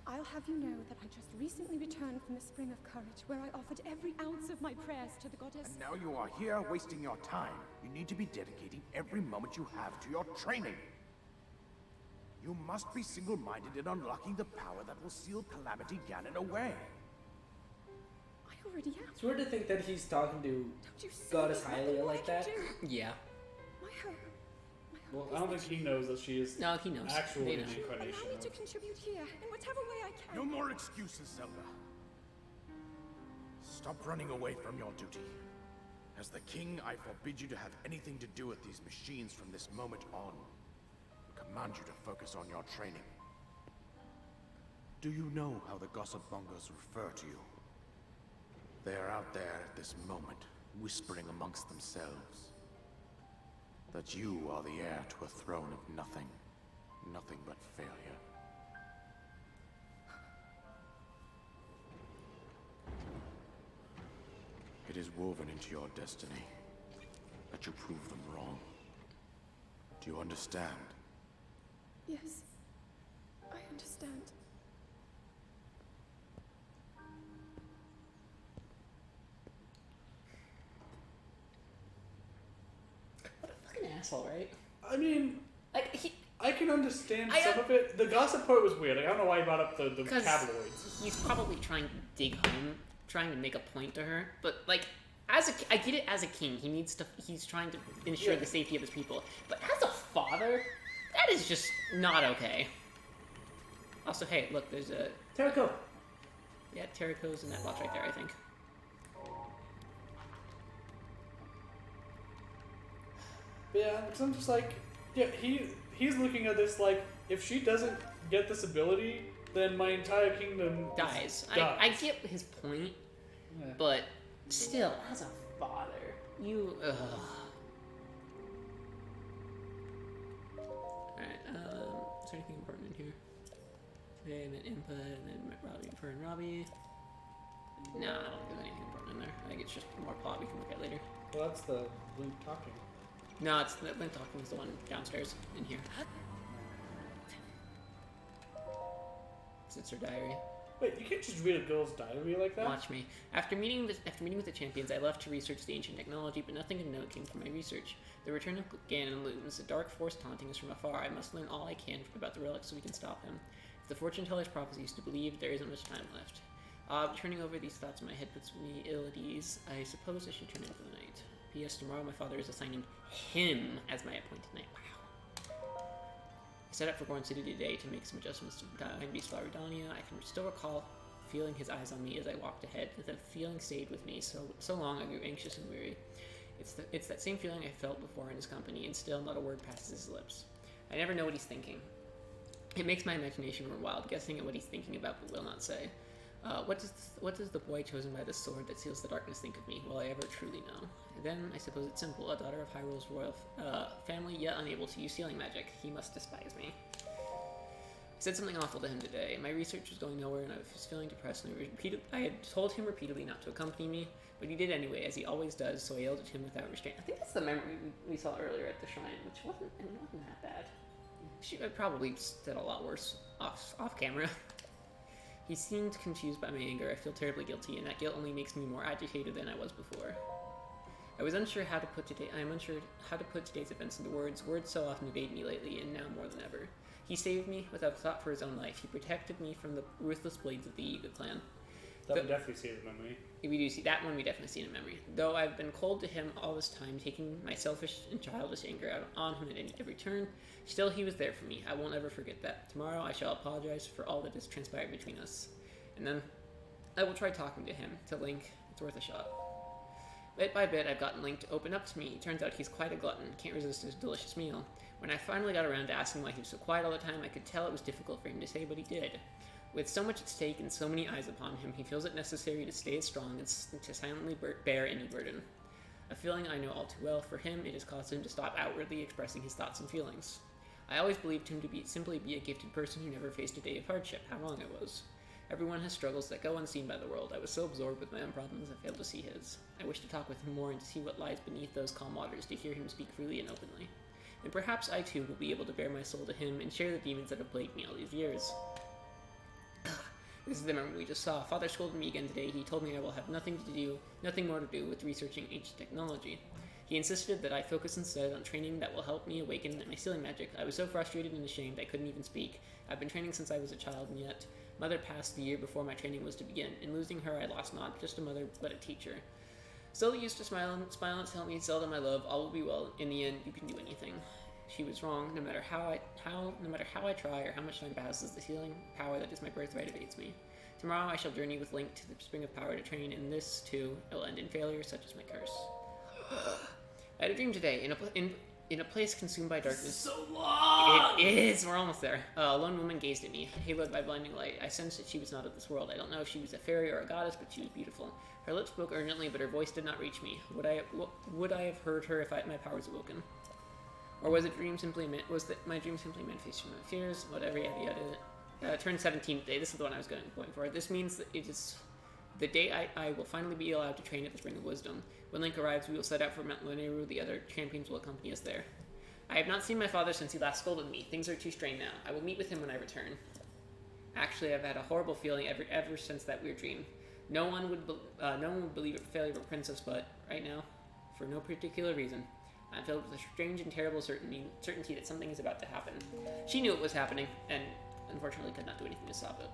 I'll have you know that I just recently returned from the Spring of Courage, where I offered every ounce of my prayers to the goddess. And now you are here wasting your time. You need to be dedicating every moment you have to your training. You must be single-minded in unlocking the power that will seal Calamity Ganon away. I already am. It's weird to think that he's talking to Don't you see Goddess there's nothing Hylia more I like can that. do? Yeah. My hope. Well, I don't think he knows that she is No, he knows. actually They the know. incarnation Allow me of. to contribute here in whatever way I can. No more excuses, Zelda. Stop running away from your duty. As the king, I forbid you to have anything to do with these machines from this moment on. I command you to focus on your training. Do you know how the gossip mongers refer to you? They are out there at this moment, whispering amongst themselves that you are the heir to a throne of nothing. Nothing but failure. It is woven into your destiny that you prove them wrong. Do you understand? Yes, I understand. What a fucking asshole, right? I mean, Like, I can understand I, some of it. The gossip part was weird. Like, I don't know why he brought up the 'cause tabloids. he's probably trying to dig home, trying to make a point to her. But, like, I get it as a king. He's trying to ensure Yeah. the safety of his people. But as a father, that is just not okay. Also, hey, look, there's a... Terraco. Yeah, Terrico's in that box right there, I think. Yeah, because I'm just like, yeah, he's looking at this like, if she doesn't get this ability, then my entire kingdom Dies. dies. I get his point, Yeah. but still, as a father, you... Ugh. Alright, is there anything important in here? Today I met Impa, and then met Robbie, Fur and Robbie. Nah, I don't think there's anything important in there. I think it's just more plot we can look at later. Well, that's the Link talking. No, it's the Link talking is the one downstairs in here. It's her diary. Wait, you can't just read a girl's diary like that? Watch me. After meeting with the champions, I left to research the ancient technology, but nothing of note came from my research. The return of Ganon looms, a dark force taunting us from afar. I must learn all I can about the relic so we can stop him. If the fortune teller's prophecy is to believe, there isn't much time left. Turning over these thoughts in my head puts me ill at ease. I suppose I should turn in for the night. P.S. Tomorrow my father is assigning him as my appointed knight. Wow. I set out for Gorn City today to make some adjustments to Divine Beast Laridania. I can still recall feeling his eyes on me as I walked ahead. The feeling stayed with me so long I grew anxious and weary. It's that same feeling I felt before in his company, and still not a word passes his lips. I never know what he's thinking. It makes my imagination run wild, guessing at what he's thinking about but will not say. What does the boy chosen by the sword that seals the darkness think of me? Will I ever truly know? Then, I suppose it's simple. A daughter of Hyrule's royal family, yet unable to use sealing magic. He must despise me. I said something awful to him today. My research was going nowhere, and I was feeling depressed. And I had told him repeatedly not to accompany me, but he did anyway, as he always does. So I yelled at him without restraint. I think that's the memory we saw earlier at the shrine, which wasn't that bad. I probably said a lot worse off camera. He seemed confused by my anger. I feel terribly guilty, and that guilt only makes me more agitated than I was before. I am unsure how to put today's events into words. Words so often evade me lately, and now more than ever. He saved me without a thought for his own life. He protected me from the ruthless blades of the Yiga clan. That would definitely see the memory. We do see that one. We definitely see in memory. Though I've been cold to him all this time, taking my selfish and childish anger out on him at every turn, still he was there for me. I won't ever forget that. Tomorrow I shall apologize for all that has transpired between us, and then I will try talking to him. To Link, it's worth a shot. Bit by bit, I've gotten Link to open up to me. It turns out he's quite a glutton. Can't resist his delicious meal. When I finally got around to asking why he was so quiet all the time, I could tell it was difficult for him to say, but he did. With so much at stake and so many eyes upon him, he feels it necessary to stay strong and to silently bear any burden. A feeling I know all too well. For him, it has caused him to stop outwardly expressing his thoughts and feelings. I always believed him to simply be a gifted person who never faced a day of hardship. How wrong I was. Everyone has struggles that go unseen by the world. I was so absorbed with my own problems I failed to see his. I wish to talk with him more and to see what lies beneath those calm waters, to hear him speak freely and openly. And perhaps I too will be able to bare my soul to him and share the demons that have plagued me all these years. This is the memory we just saw. Father scolded me again today. He told me I will have nothing more to do with researching ancient technology. He insisted that I focus instead on training that will help me awaken my sealing magic. I was so frustrated and ashamed I couldn't even speak. I've been training since I was a child, and yet Mother passed the year before my training was to begin. In losing her, I lost not just a mother, but a teacher. Zelda used to smile and tell me, Zelda, my love, all will be well. In the end, you can do anything. She was wrong. No matter how I try or how much time passes, the healing power that is my birthright evades me. Tomorrow I shall journey with Link to the Spring of Power to train, and this, too, will end in failure, such as my curse. I had a dream today. In a place consumed by darkness. So long. It is. We're almost there. A lone woman gazed at me, haloed by blinding light. I sensed that she was not of this world. I don't know if she was a fairy or a goddess, but she was beautiful. Her lips spoke urgently, but her voice did not reach me. Would I have heard her if my powers awoken? Or was it dream simply my dream simply manifestation of my fears? Whatever, yada yada. Turned 17th day. This is the one I was going for. This means that it is the day I will finally be allowed to train at the Spring of Wisdom. When Link arrives, we will set out for Mount Luneru. The other champions will accompany us there. I have not seen my father since he last scolded me. Things are too strained now. I will meet with him when I return. Actually, I've had a horrible feeling ever since that weird dream. No one would believe it failure of a princess, but right now, for no particular reason, I'm filled with a strange and terrible certainty that something is about to happen. She knew it was happening, and unfortunately could not do anything to stop it.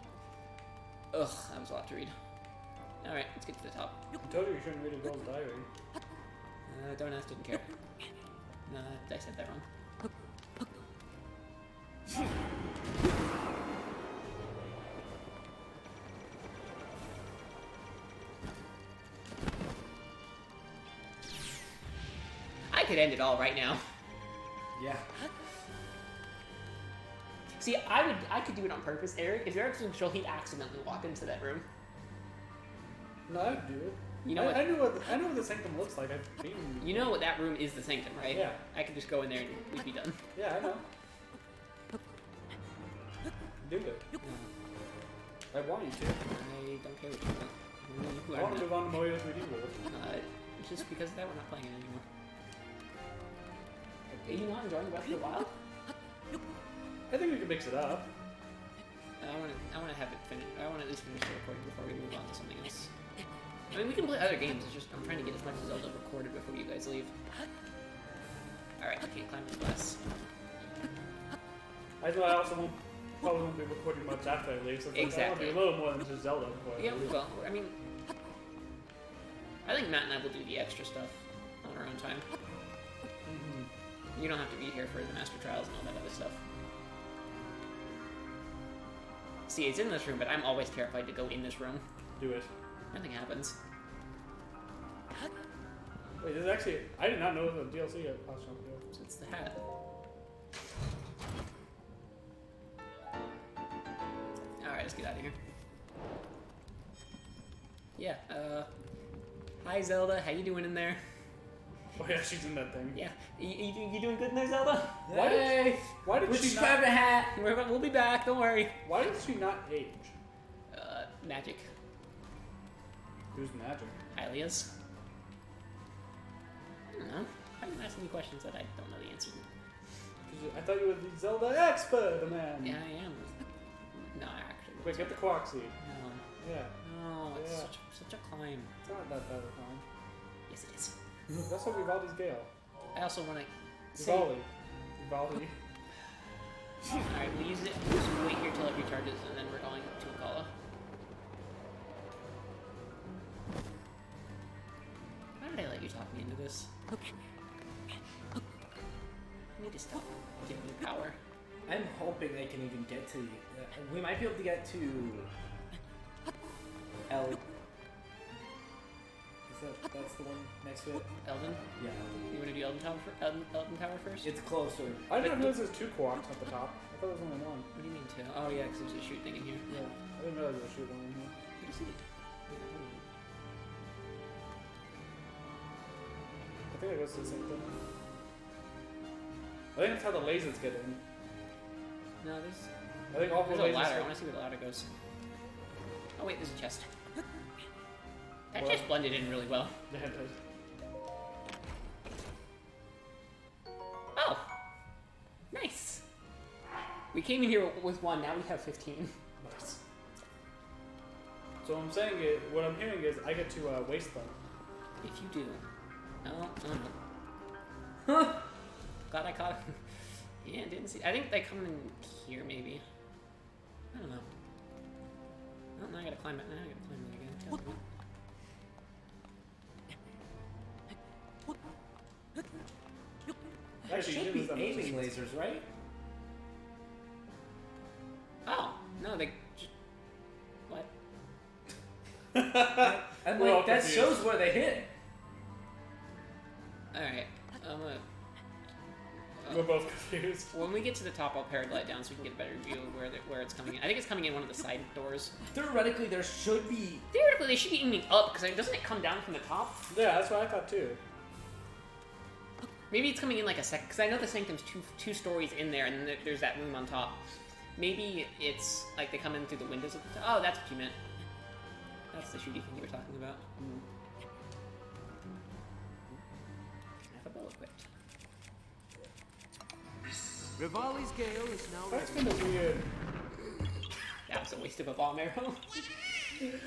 Ugh, that was a lot to read. Alright, let's get to the top. I told you shouldn't read a girl's diary. Don't ask, didn't care. No, I said that wrong. I could end it all right now. Yeah. See, I could do it on purpose, Eric. If Eric's in control, he'd accidentally walk into that room. No, I'd do it. You know what? I know what the sanctum looks like. I've been. You know what that room is, the sanctum, right? Yeah. I could just go in there and we'd be done. Yeah, I know. Do it. I want you to. I don't care what you do. I want to move on to Mario 3D World. Just because of that, we're not playing it anymore. Are you not enjoying Breath of the Wild? I think we can mix it up. I want to have it finished. I want to at least finish the recording before we move on to something else. I mean, we can play other games. It's just I'm trying to get as much as Zelda recorded before you guys leave. All right, I can't climb the glass. I also probably won't be recording much after I leave, so it's Exactly. like, a little more than just Zelda. Before I Yeah, leave. we will. I mean, I think Matt and I will do the extra stuff on our own time. You don't have to be here for the Master Trials and all that other stuff. See, it's in this room, but I'm always terrified to go in this room. Do it. Nothing happens. Wait, there's actually. I did not know the DLC at Last Jump Deal. So it's the hat. Alright, let's get out of here. Yeah, hi Zelda, how you doing in there? Oh yeah, she's in that thing. Yeah, you doing good in there, Zelda? Why did We're she describing not? a hat. We'll be back, don't worry. Why did she not age? Magic. Who's magic? Hylia's. I don't know. I don't ask any questions that I don't know the answer to. I thought you were the Zelda expert, man. Yeah, I am. No, actually. Wait, get the Quark seed. No. Yeah. No, it's Yeah. such a climb. It's not that bad a time. Yes, it is. That's what Vivaldi's Gale. I also want to say... Vivaldi. Alright, we'll use it. We'll just wait here till it recharges, and then we're going to Akala. Why did I let you talk me into this? I need to stop giving you power. I'm hoping I can even get to. We might be able to get to. That's the one next to it? Elden? Yeah. You want to do Elden Tower first? It's closer. I didn't realize there's two Quarks at the top. I thought there was only one. What do you mean two? Oh yeah, because there's a shoot thing in here. Yeah. I didn't realize there was a shoot one in here. What is it? I think it goes to the same thing. I think that's how the lasers get in. No, there's I think all the a lasers. ladder. I want to see where the ladder goes. Oh wait, there's a chest. That What? chest blended in really well. Yeah, it does. Oh! Nice! We came in here with one, now we have 15. Nice. So what I'm hearing is I get to waste them. If you do. No, Huh! Glad I caught him. Yeah, didn't see. I think they come in here, maybe. I don't know. Oh, now I gotta climb it. Now I gotta climb it again. God damn it. There Actually, you should did be lose that aiming much. lasers, right? Oh, no, they just... What? And We're all like that confused. shows where they hit. Alright, I'm gonna... We're both confused. When we get to the top, I'll paraglide down so we can get a better view of where it's coming in. I think it's coming in one of the side doors. Theoretically, there should be. Theoretically, they should be aiming up, because doesn't it come down from the top? Yeah, that's what I thought too. Maybe it's coming in like a second, because I know the sanctum's two stories in there, and then there's that room on top. Maybe it's like they come in through the windows of the top. Oh, that's what you meant. That's the shooty thing you were talking about. I have a bow equipped. Rivali's gale is now That's ready. kind of weird. That was a waste of a bomb arrow.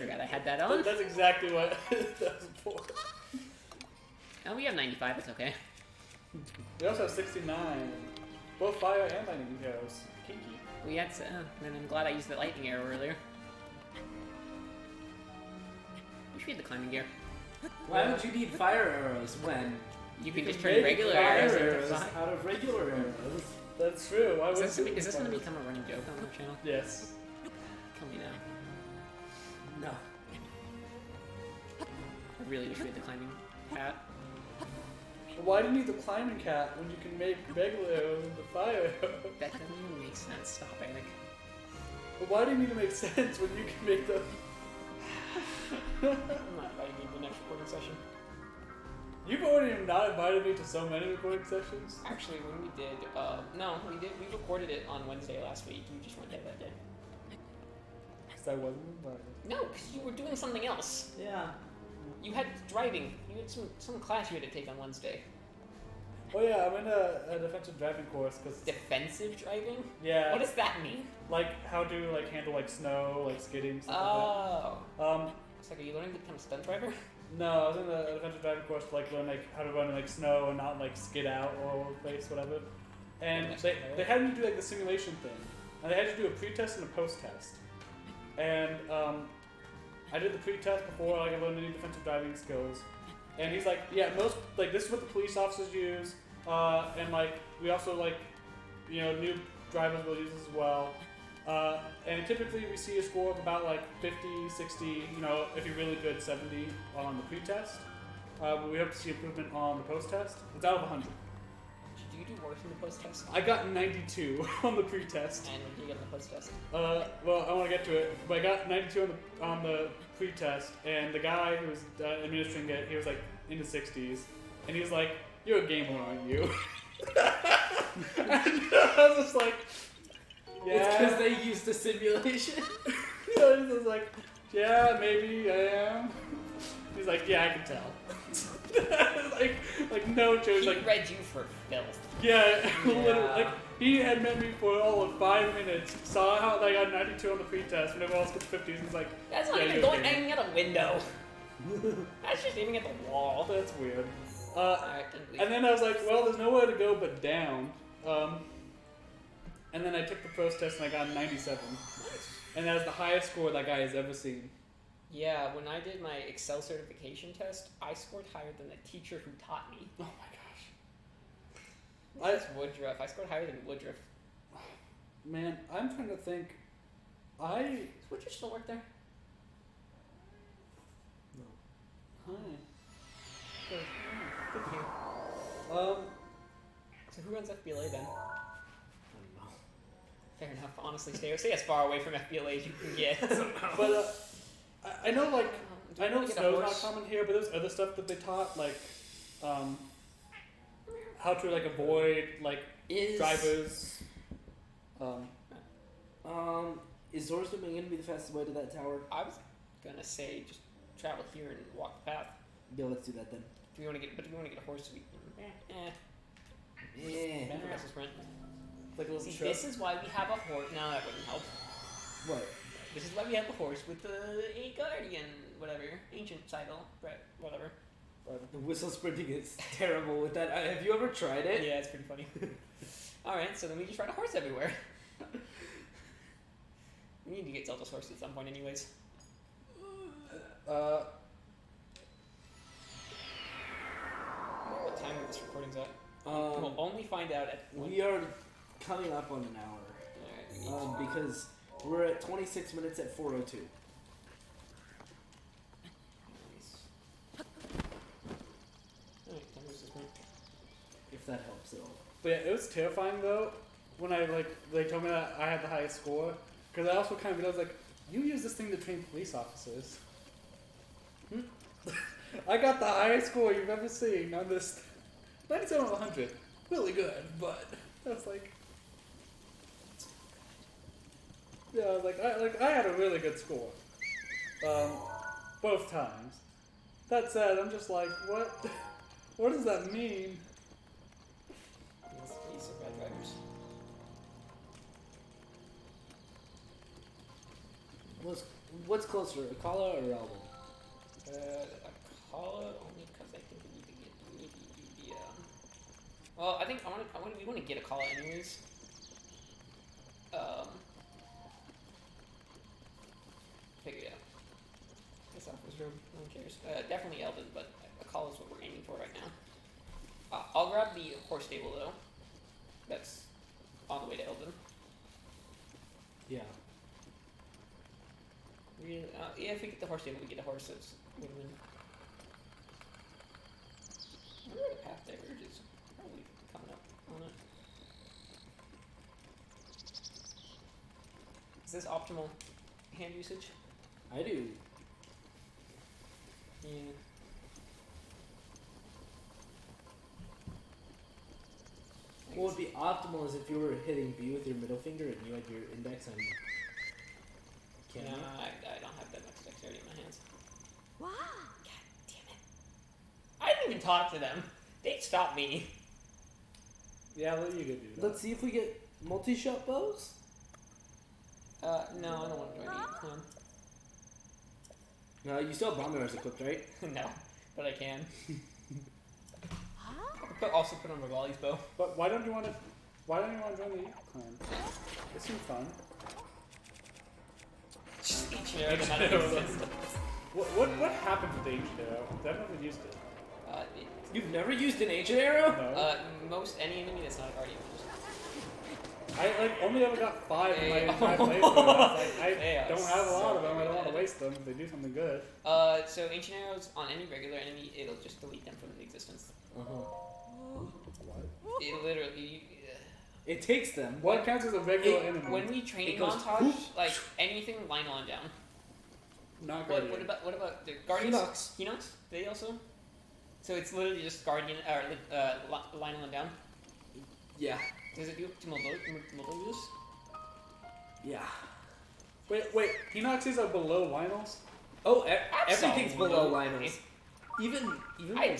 Forgot I had that on. That's exactly what that was for. Oh, we have 95, it's okay. We also have 69. Both fire and lightning arrows. Kinky. We had, and I'm glad I used the lightning arrow earlier. We should get the climbing gear. Why would you need fire arrows when You can just can turn make regular fire arrows arrows into fire. out of regular arrows? That's true. Why would Is this going to become a running joke on the channel? Yes. Kill me now. No. I really wish we had the climbing cat. Why do you need the climbing cat when you can make regular arrows into fire arrows? That doesn't even make sense. Stop, Eric. But why do you need to make sense when you can make them? I'm not inviting you to the next recording session. You've already not invited me to so many recording sessions. Actually, when we did, we recorded it on Wednesday last week. You just weren't there that day. Because I wasn't invited. No, because you were doing something else. Yeah. You had driving. You had some class you had to take on Wednesday. Oh yeah, I'm in a defensive driving course because Defensive driving? yeah, What does that mean? like how to like handle like snow, like skidding, stuff Oh. like that. It's like, are you learning to become a stunt driver? No, I was in a defensive driving course to like learn like how to run in like snow and not like skid out all over the place, whatever. And Next they time, right? they had me do like the simulation thing, and they had to do a pre-test and a post-test. And I did the pre-test before like I learned any defensive driving skills. And he's like, yeah, most like this is what the police officers use, and like we also like, you know, new drivers will use this as well. And typically we see a score of about like 50, 60, you know, if you're really good, 70 on the pre-test. But we hope to see improvement on the post-test. It's out of 100. Did you do worse in the post-test? I got 92 on the pre-test. And what did you get in the post-test? Well, I want to get to it, but I got 92 on the pre-test, and the guy who was administering it, he was like in his 60s, and he was like, "You're a gamer, aren't you?" And I was just like, "Yeah." It's because they used a simulation. So he was like, "Yeah, maybe I am." He's like, "Yeah, I can tell." like no joke. He Like, read you for filth. yeah, literally. Yeah. Like he had met me for all of 5 minutes. Saw how I got 92 on the pre-test. When everyone else gets 50s, he's like, That's not "Yeah, even you're a going gamer." aiming at a window. That's just aiming at the wall. That's weird. Alright, And then I was like, well, there's nowhere to go but down. And then I took the post test and I got a 97. And that was the highest score that guy has ever seen. yeah, when I did my Excel certification test, I scored higher than the teacher who taught me. Oh my gosh. That's Woodruff. I scored higher than Woodruff. Man, I'm trying to think. Does Woodruff still work there? Hi. Good. So who runs FBLA then? Fair enough. Honestly, stay as far away from FBLA as you can get. But I know, like, Do you I know wanna get a snow's not horse? common here, but there's other stuff that they taught, like, how to, like, avoid, like, drivers. Is Zora's Domain gonna be the fastest way to that tower? I was gonna say just travel here and walk the path. Yeah, let's do that then. Do we want to get a horse? So we can, Yeah. That's a sprint. Like a little See, trip. this is why we have a horse. No, that wouldn't help. What? This is why we have a horse with a guardian, whatever, ancient title, right? Whatever. The whistle sprinting is terrible with that. Have you ever tried it? Yeah, it's pretty funny. All right, so then we just ride a horse everywhere. We need to get Zelda's horse at some point, anyways. I wonder what time this recording's at. We'll only find out at one. We are coming up on an hour. Alright, we need to- Because we're at 26 minutes at 4:02. Nice. Alright, time is this one. If that helps at all. But yeah, it was terrifying though when they told me that I had the highest score, because I also kind of realized you use this thing to train police officers. I got the highest score you've ever seen on this 97 of 100. Really good, but that's yeah, I had a really good score. Both times. That said, I'm just like, what? What does that mean? These are bad drivers. What's closer, Akala or Elven? Akala only because I think we need to get the well, I think we want to get Akala anyways. Figure it out. Guess Alpha's room. No one cares. Definitely Elven, but Akala is what we're aiming for right now. I'll grab the horse stable though. That's on the way to Elven. Yeah. Yeah, if we get the horse stable, we get a horse. That's win-win. I wonder where the path diverges. Probably coming up on it. Is this optimal hand usage? I do. Yeah. What would be optimal is if you were hitting B with your middle finger and you had your index on camera. No, I don't have that much dexterity in my hands. Wow. God damn it. I didn't even talk to them. They stopped me. Yeah, let you go do that. Let's see if we get multi-shot bows. No, I don't want to do any. No, you still have bomb arrows equipped, right? No, but I can. I could also put on Rivali's bow. But why don't you want to join the clan? It seems fun. Just each arrow doesn't have to exist. What happened with the ancient arrow? I've never used it. You've never used an ancient arrow? No. Most any enemy that's not a guardian will just I only ever got 5 in my entire playthrough. I don't have a lot of them. I don't want to bad. waste them if they do something good. So ancient arrows on any regular enemy, it'll just delete them from existence. What? It literally. It takes them. What counts as a regular enemy? When we training It goes montage, whoop. like anything line on down. Not What guardian. about the guardians? Hinox. Hinox? They also. So it's literally just guardian or line on down. Yeah. Does it do it to Melodius? Yeah. Wait. Hinoxes are below Lionels? Oh, Absolutely. everything's below Linus. Even I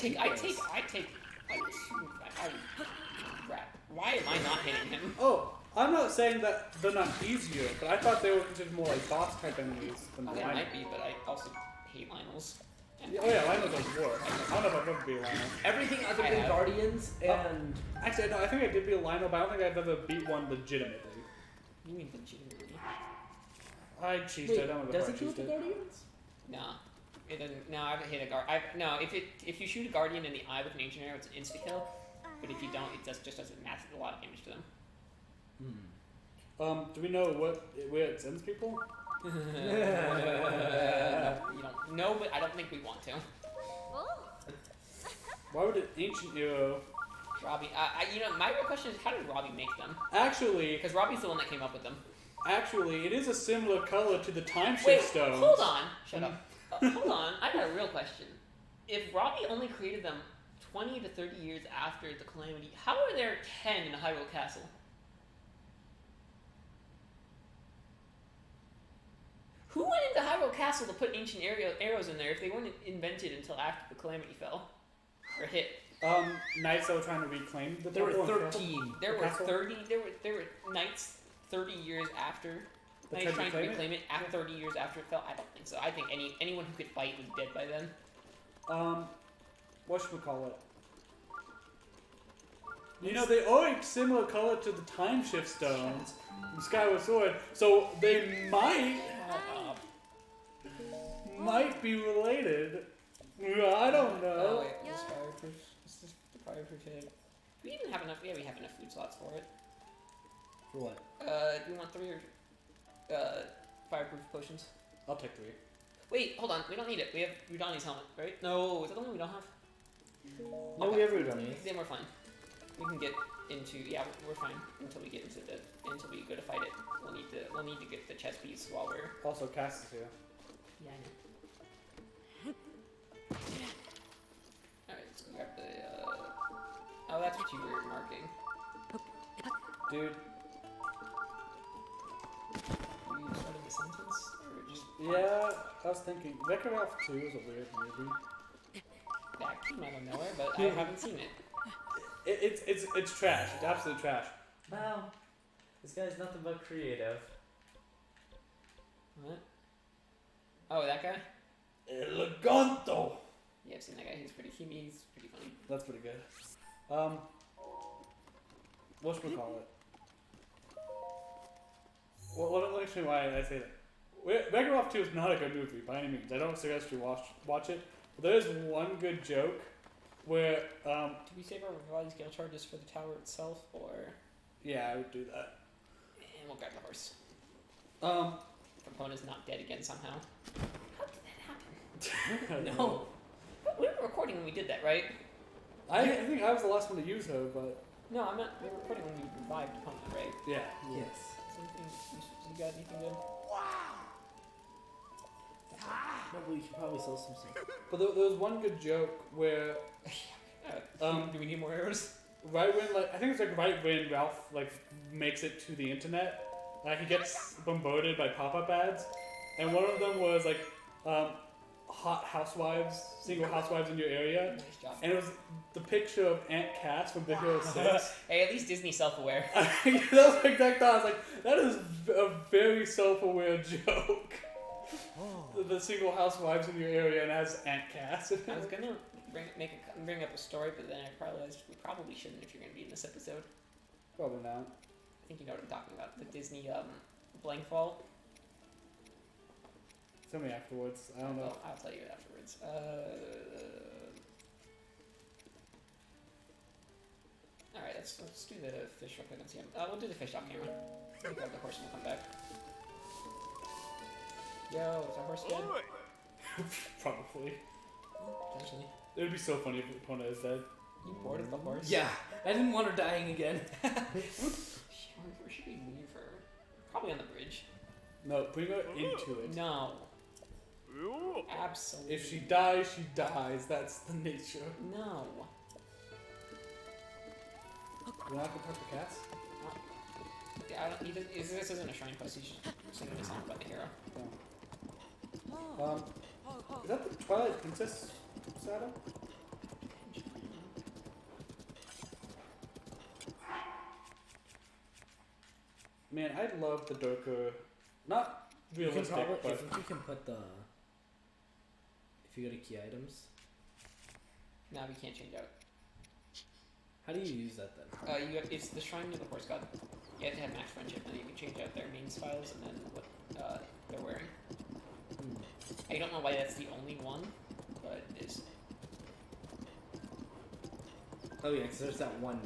crap. Why am I not hitting him? Oh, I'm not saying that they're not easier, but I thought they were considered more like boss type enemies than the They Lionels. might be, but I also hate Lionels. And Oh yeah, Lionels are worse. I don't know if I've ever beat a Lionel. Everything other I than have. Guardians and Actually, no, I think I did beat a Lionel, but I don't think I've ever beat one legitimately. You mean legitimately? I cheesed wait, it. I don't know does if I it do with cheesed the it. Guardians? Nah. It doesn't. No, I haven't hit a guard. No, if you shoot a guardian in the eye with an ancient arrow, it's an insta kill. But if you don't, it just does a lot of damage to them. Do we know where it sends people? You don't know, but I don't think we want to. Why would an ancient arrow? Robbie, my real question is, how did Robbie make them? Actually, Because Robbie's the one that came up with them. it is a similar color to the time shift Wait, stones. hold on. Shut up. Hold on, I got a real question. If Robbie only created them 20 to 30 years after the Calamity, how are there 10 in the Hyrule Castle? Who went into Hyrule Castle to put ancient arrows in there if they weren't invented until after the Calamity fell? Or hit? Knights that were trying to reclaim the There were temple and 13. There The were castle? 30, there were knights 30 years after. That Knights tried trying to to reclaim reclaim it after 30 years after it fell? I don't think so. I think anyone who could fight was dead by then. What should we call it? You know, they are a similar color to the time shift stones from Skyward Sword, so they might be related. I don't Oh know. wait, this fireproof. This is the fireproof hit. Do we even have enough? Yeah, we have enough food slots for it. For what? Do you want 3 or fireproof potions? I'll take 3. Wait, hold on. We don't need it. We have Rudani's helmet, right? No, is that the one we don't have? No, we have Rudonians. Then we're fine. We can get into we're fine until we get until we go to fight it. We'll need to get the chess piece while we're Also, Cass is here. yeah. I know. All right, let's grab the. Oh, that's what you were marking. Dude, You started the sentence or just yeah, I was thinking. Vectorwolf 2 is a weird movie. that came out of nowhere, but I haven't seen it. It's trash. It's absolute trash. Wow, this guy's nothing but creative. What? Oh, that guy? Eleganto! Yeah, I've seen that guy. He's pretty funny. That's pretty good. Whatchamacallit? Well, let me explain why I say that. Vectorwolf 2 is not a good movie by any means. I don't suggest you watch it. But there is one good joke where Do we save our revised gale charges for the tower itself, or yeah, I would do that. and we'll grab the horse? Um, Propona's not dead again somehow. How did that happen? no. We were recording when we did that, right? I think I was the last one to use her, but No, I'm not. We were recording when we revived Epona, right? yeah. Yes. Is anything, you got anything good? No, but we could probably sell some stuff. But there was one good joke where Do we need more arrows? right when Ralph makes it to the internet, he gets bombarded by pop-up ads, and one of them was hot housewives, single housewives in your area, Nice job. and it was the picture of Aunt Cass from Big Hero 6. Hey, at least Disney's self-aware. That was my exact thought. I was like, that is a very self-aware joke. The single housewives in your area and has Aunt Cass. I was gonna bring up a story, but then I realized we probably shouldn't if you're gonna be in this episode. Probably not. I think you know what I'm talking about. The Disney blank fall. Tell me afterwards. I don't know. Well, I'll tell you afterwards. All right, let's do the fish real quick and see him. We'll do the fish off camera. We'll grab the horse and we'll come back. Yo, is our horse dead? Probably. Potentially. It would be so funny if Epona is dead. You bored of the horse? Yeah, I didn't want her dying again. Where should we leave her? Probably on the bridge. No, bring her into it. No. Absolutely. If she dies, she dies. That's the nature. No. We're not gonna talk to Cass? Yeah, I don't. This isn't a shrine quest. He's just singing a song about the hero. Is that the Twilight Princess saddle? Man, I love the darker, not You can realistic, probably, I but think you can put the. If you go to key items, Now we can't change out. how do you use that then? It's the shrine of the horse god. You have to have max friendship, and then you can change out their main styles and then what they're wearing. I don't know why that's the only one, but it is. Oh yeah, because there's that one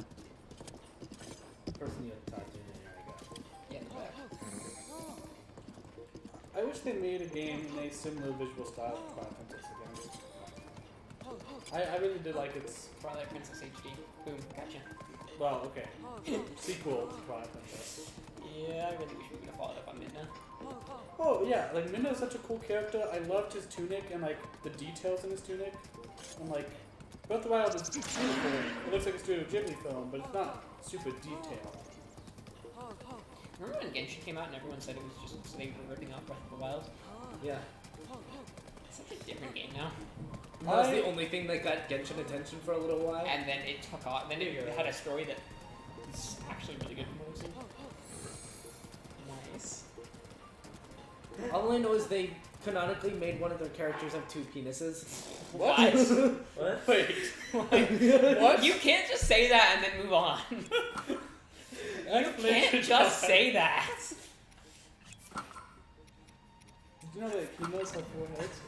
person you have to talk to. There I go. Yeah, in the back. I wish they made a game in a similar visual style to Twilight Princess again. I really did like its, Twilight Princess HD. Boom, gotcha. well, okay, sequel to Twilight Princess. Yeah, I really wish we would have followed up on Midna. Oh yeah, Minna is such a cool character. I loved his tunic and the details in his tunic. And Breath of the Wild is beautiful. It looks like a Studio Ghibli film, but it's not super detailed. Remember when Genshin came out and everyone said it was just they were ripping off Breath of the Wild? Yeah. It's such a different game now. That was the only thing that got Genshin attention for a little while. And then it took off. Then it had a story that is actually really good from what I've seen. Nice. All I know is they canonically made one of their characters have 2 penises. What? What? Wait, What? You can't just say that and then move on. You can't just say that. Did you know that Kinos have 4 heads?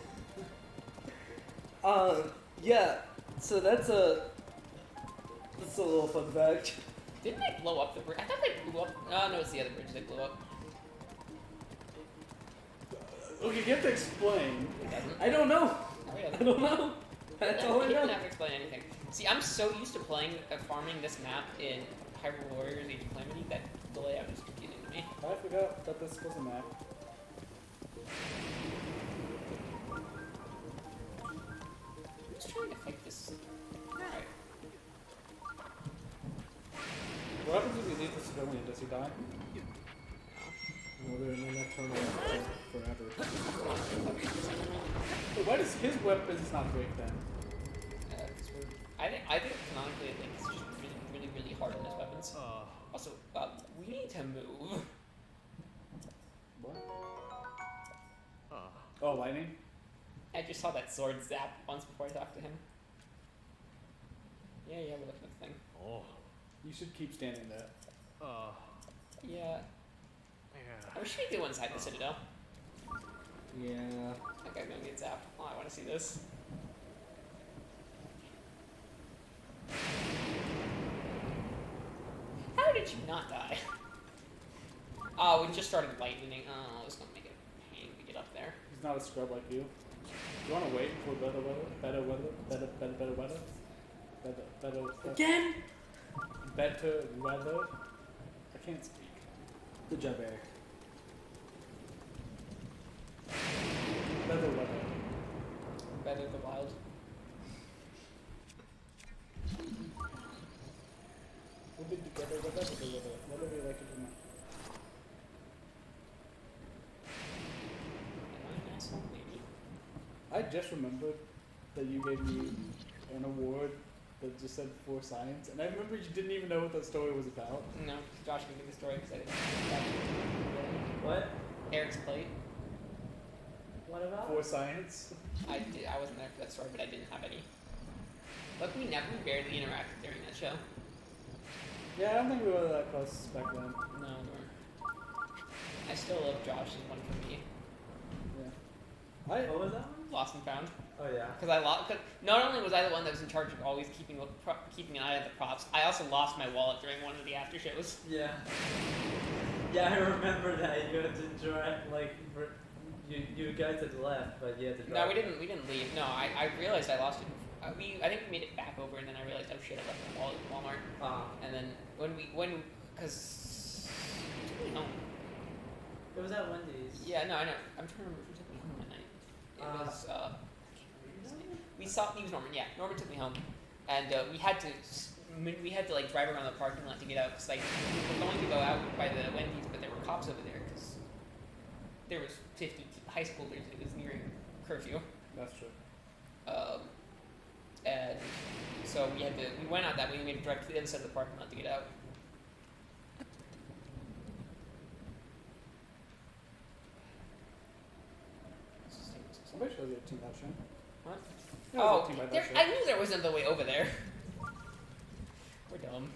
Yeah. So that's a little fun fact. Didn't they blow up the bridge? I thought they blew up. Oh, no, it's the other bridge they blew up. Okay, you have to explain. It doesn't. I don't know. Oh, yeah. I don't know. That's all I You know. don't have to explain anything. See, I'm so used to playing, farming this map in Hyrule Warriors Age of Calamity, that the layout is confusing to me. I forgot that this was a map. Who's trying to fight this? Alright. What happens if you leave the civilian? Does he die? Well, they're in an eternal forever. Wait, why does his weapons not break then? I think canonically, I think it's just really, really, really hard on his weapons. Also, we need to move. What? Oh, lightning? I just saw that sword zap once before I talked to him. Yeah, we're looking at the thing. You should keep standing there. Yeah. I wish we could go inside the Citadel. Yeah. That guy's gonna get zapped. Oh, I want to see this. How did you not die? Oh, we just started lightning. Oh, it's gonna make it a pain to get up there. He's not a scrub like you. You want to wait for better weather? Better weather? Again? Better weather? I can't speak. Good job, Eric. Better weather. Better the wild. We'll be together, whatever the weather. Whether we like it or not. Am I an asshole? Maybe. I just remembered that you gave me an award that just said for science, and I remember you didn't even know what that story was about. No, Josh can give the story because I didn't. What? Eric's plate. What about? For science. I wasn't there for that story, but I didn't have any. Look, we barely interacted during that show. Yeah, I don't think we were that close back then. No, we weren't. I still love Josh as one for me. Yeah. What was that one? Lost and found. Oh yeah. Because not only was I the one that was in charge of always keeping an eye on the props, I also lost my wallet during one of the after shows. Yeah. Yeah, I remember that. You had to drive you guys had left, but you had to drive. No, we didn't leave. No, I realized I lost it. I think we made it back over, and then I realized, oh shit, I left my wallet at Walmart. And then because no. It was at Wendy's. Yeah, no, I know. I'm trying to remember who took me home that night. It was I can't remember his name. He was Norman. Yeah, Norman took me home, and we had to like drive around the parking lot to get out because like we were going to go out by the Wendy's, but there were cops over there because there was 50 high schoolers. It was nearing curfew. That's true. And so we went out that way. We had to drive to the other side of the parking lot to get out. I'm pretty sure there's a team that show. What? Yeah, Oh, there's a team by that show. I knew there was another way over there. We're dumb.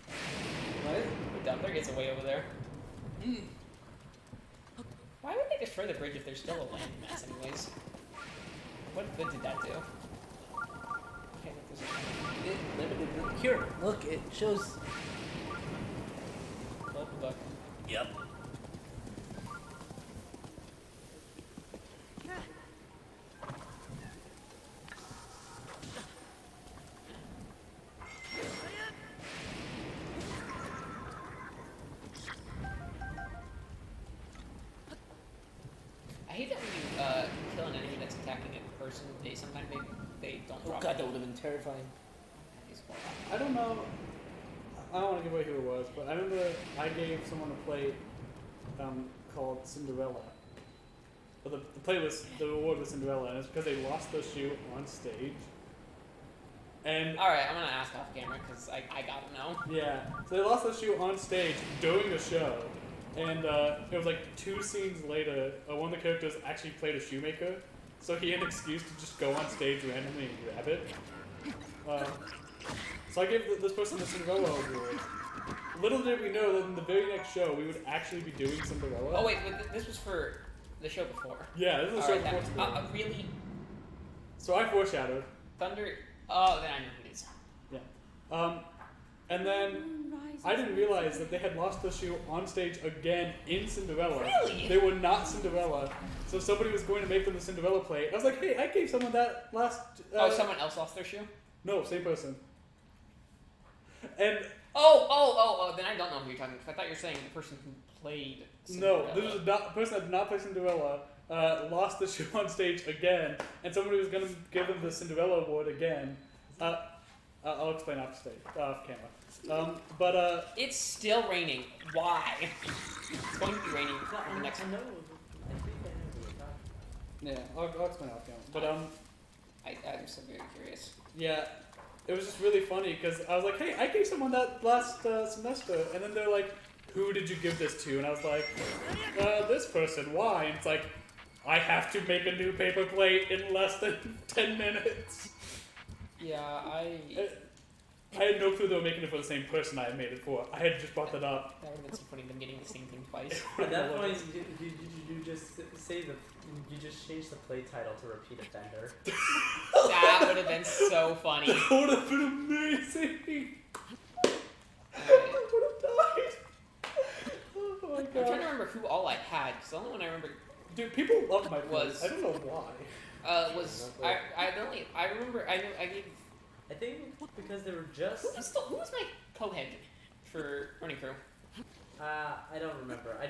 Right? We're dumb. There gets a way over there. Why would they destroy the bridge if there's still a landmass anyways? What good did that do? Okay, look, there's Limited. Here, look, it shows. look. Yep. I hate that when you kill an enemy that's attacking a person, sometimes they don't Oh drop god, it. that would have been terrifying. I don't know. I don't want to give away who it was, but I remember I gave someone a plate called Cinderella. But the plate was, the award was Cinderella, and it's because they lost their shoe on stage. And Alright, I'm gonna ask off camera because I gotta know. yeah, so they lost their shoe on stage during the show. And it was like 2 scenes later, one of the characters actually played a shoemaker, so he had an excuse to just go on stage randomly and grab it. So I gave this person the Cinderella award. Little did we know that in the very next show we would actually be doing Cinderella. Oh wait, this was for the show before. Yeah, this is the show Alright, before Cinderella. really? So I foreshadowed. Thunder? Oh, then I know who it is. Yeah. And then I didn't realize that they had lost the shoe on stage again in Cinderella. Really? They were not Cinderella. So somebody was going to make them the Cinderella play. I was like, hey, I gave someone that last... Oh, someone else lost their shoe? No, same person. And Oh, then I don't know who you're talking about. I thought you were saying the person who played Cinderella. No, this was not, a person that did not play Cinderella lost the show on stage again, and somebody was going to give them the Cinderella award again. I'll explain off stage, off camera. It's still raining. Why? It's going to be raining for the next... I know. I think I know what you're talking Yeah, I'll explain off camera. But I'm so very curious. yeah, it was just really funny because I was like, hey, I gave someone that last semester, and then they're like, who did you give this to? And I was like, this person. Why? And it's like, I have to make a new paper plate in less than 10 minutes. Yeah, I had no clue they were making it for the same person I had made it for. I had just brought that up. That would have been so funny, them getting the same thing twice. At that point, you just say you just change the play title to Repeat Offender. That would have been so funny. That would have been amazing. I Alright. would have died. Oh my I'm trying to god. remember who all I had, because the only one I remember Dude, people love my Was- plays. I don't know why. I gave I think because they were just. who was my co-head for running crew? I don't remember. I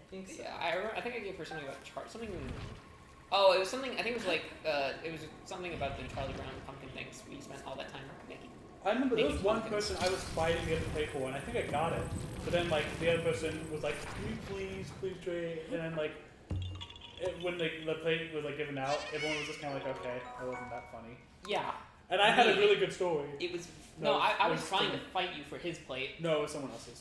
think so. Yeah, I think I gave her something about something. Oh, it was something. I think it was like it was something about the Charlie Brown pumpkin things. We spent all that time making. I remember there was Making one pumpkins. person I was fighting to get to play for, and I think I got it. But then, like, the other person was like, "Can you please trade?" And then, like, when the plate was like given out, everyone was just kind of like, "Okay, that wasn't that funny." Yeah, And I had a really good story. it was. No, No, I it was was trying to someone- fight you for his plate. No, it was someone else's.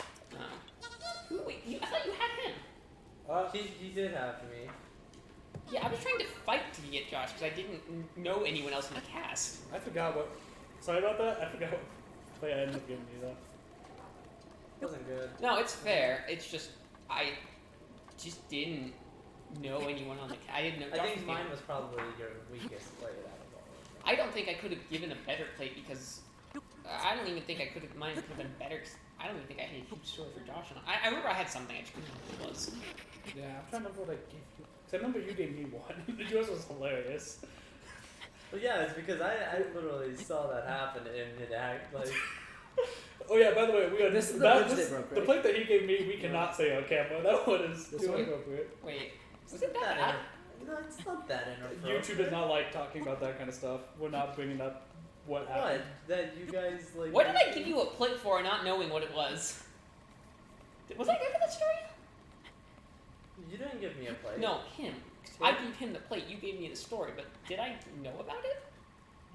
Wait, I thought you had him. He did have me. Yeah, I was trying to fight to get Josh because I didn't know anyone else in the cast. I forgot what. Sorry about that. I forgot what play I ended up giving you though. Wasn't good. No, it's fair. It's just I just didn't know anyone on the cast. I didn't know. I Josh think was mine the- was probably your weakest play out of all of them. I don't think I could have given a better plate because I don't even think I could have. Mine could have been better. 'Cause I don't even think I had a huge story for Josh. I remember I had something. I just couldn't remember what it was. Yeah, I'm trying to remember what I gave you. Cause I remember you gave me one. Yours was hilarious. Well, yeah, it's because I literally saw that happen in mid-act. Like, Oh yeah, by the way, we are This is the that, bridge this, they broke, the right? plate that he gave me. We cannot say on camera. That one is This too one? inappropriate. Wait, was isn't it that bad? No, it's not that inappropriate. YouTube does not like talking about that kind of stuff. We're not bringing up what What? happened. That you guys like? What did I give you a plate for, not knowing what it was? Was I good for that story? You didn't give me a plate. No, him. I gave him the plate. You gave me the story, but did I know about it?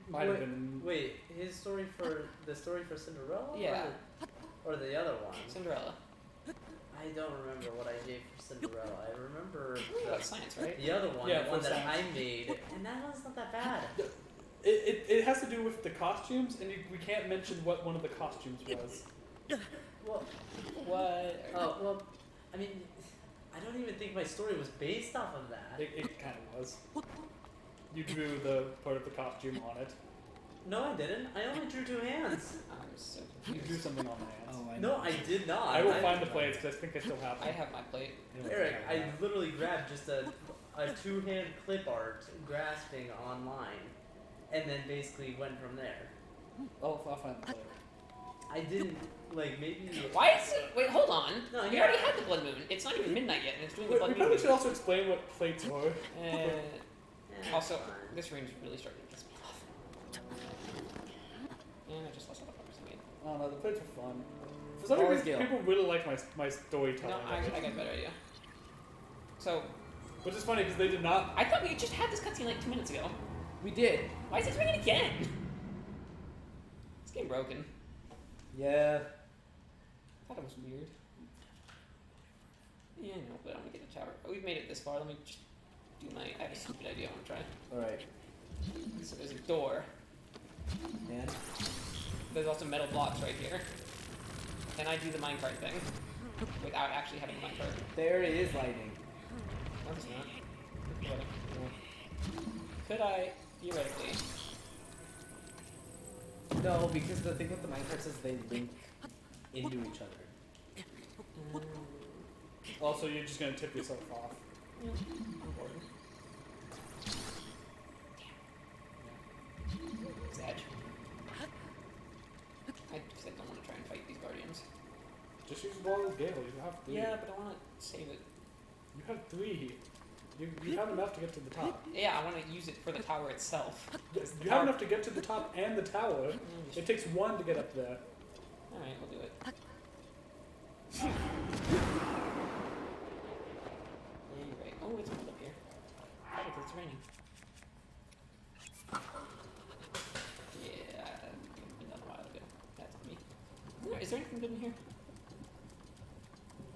Might have been. Wait, his story for the story for Cinderella? Yeah. Or the other one? Cinderella. I don't remember what I gave for Cinderella. I remember That's science, right? the other one, Yeah, the one for that science. I made, and that one's not that bad. It has to do with the costumes, and we can't mention what one of the costumes was. Well, What? oh well, I mean, I don't even think my story was based off of that. It kind of was. You drew the part of the costume on it. No, I didn't. I only drew two hands. I'm so You drew confused. something on the hands. Oh, I No, I did not. I will find the plates because I think I still have them. I have my plate. Eric, I literally grabbed just a two-hand clip art grasping online, and then basically went from there. I'll find the plate. I didn't like maybe. Why is it? Wait, hold on. No, We yeah. already had the blood moon. It's not even midnight yet, and it's doing the Wait, blood we moon. probably should also explain what plates are. Yeah, Also, it's fine. this rain's really starting to piss me off. And I just lost all the progress I made. Oh no, the plates are fun. For some Always reason, Gil. people really like my storytelling. No, I got a better idea. So, Which is funny because they did not. I thought we just had this cutscene like 2 minutes ago. We did. Why is it doing it again? This game broken. Yeah. I thought it was weird. Yeah, I know, but I'm gonna get a tower. Oh, we've made it this far. Let me just do my. I have a stupid idea I want to try. Alright. So there's a door. And There's also metal blocks right here. Can I do the minecart thing without actually having a minecart? there is lightning. No, it's not. Could I theoretically? No, because the thing with the minecarts is they link into each other. Also, you're just gonna tip yourself off. Edge. choose Wall of Gale. You have 3. Yeah, but I want to save it. You have 3. You have enough to get to the top. Yeah, I want to use it for the tower itself. You have enough to get to the top and the tower. It takes 1 to get up there. Alright, we'll do it. Yeah, you're right. Oh, it's cold up here. Probably because it's raining. Yeah, I've been done a while ago. That's on me. Is there anything good in here?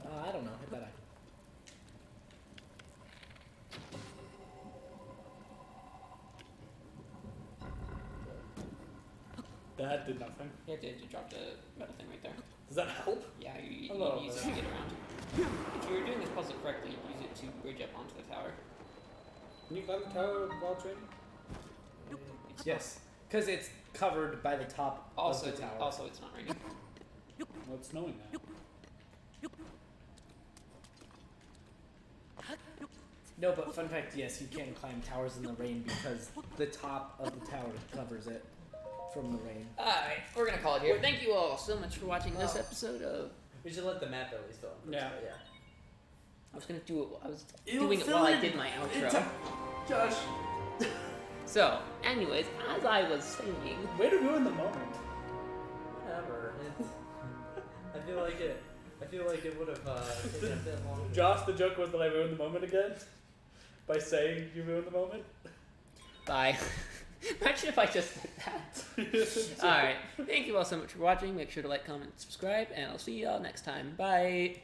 I don't know. Hit that eye. That did nothing. Yeah, it did. You dropped a metal thing right there. Does that help? Yeah, you Hello, use it there. to get around. If you were doing this puzzle correctly, you'd use it to bridge up onto the tower. Can you climb the tower while training? It's Yes, because it's covered by the top Also, of the tower. also, it's not raining. Well, it's snowing now. No, but fun fact, yes, you can climb towers in the rain because the top of the tower covers it from the rain. Alright, we're gonna call it here. Thank you all so much for watching this episode of. We should let the map at least fill in. Yeah. Yeah. I was gonna do it. I was It'll doing it fill while I in. did my outro. Josh, So, anyways, as I was saying, way to ruin the moment. Whatever. I feel like it. I feel like it would have taken a bit longer. Josh, the joke was that I ruined the moment again by saying you ruined the moment. bye. Imagine if I just did that. Alright, thank you all so much for watching. Make sure to like, comment, subscribe, and I'll see y'all next time. Bye.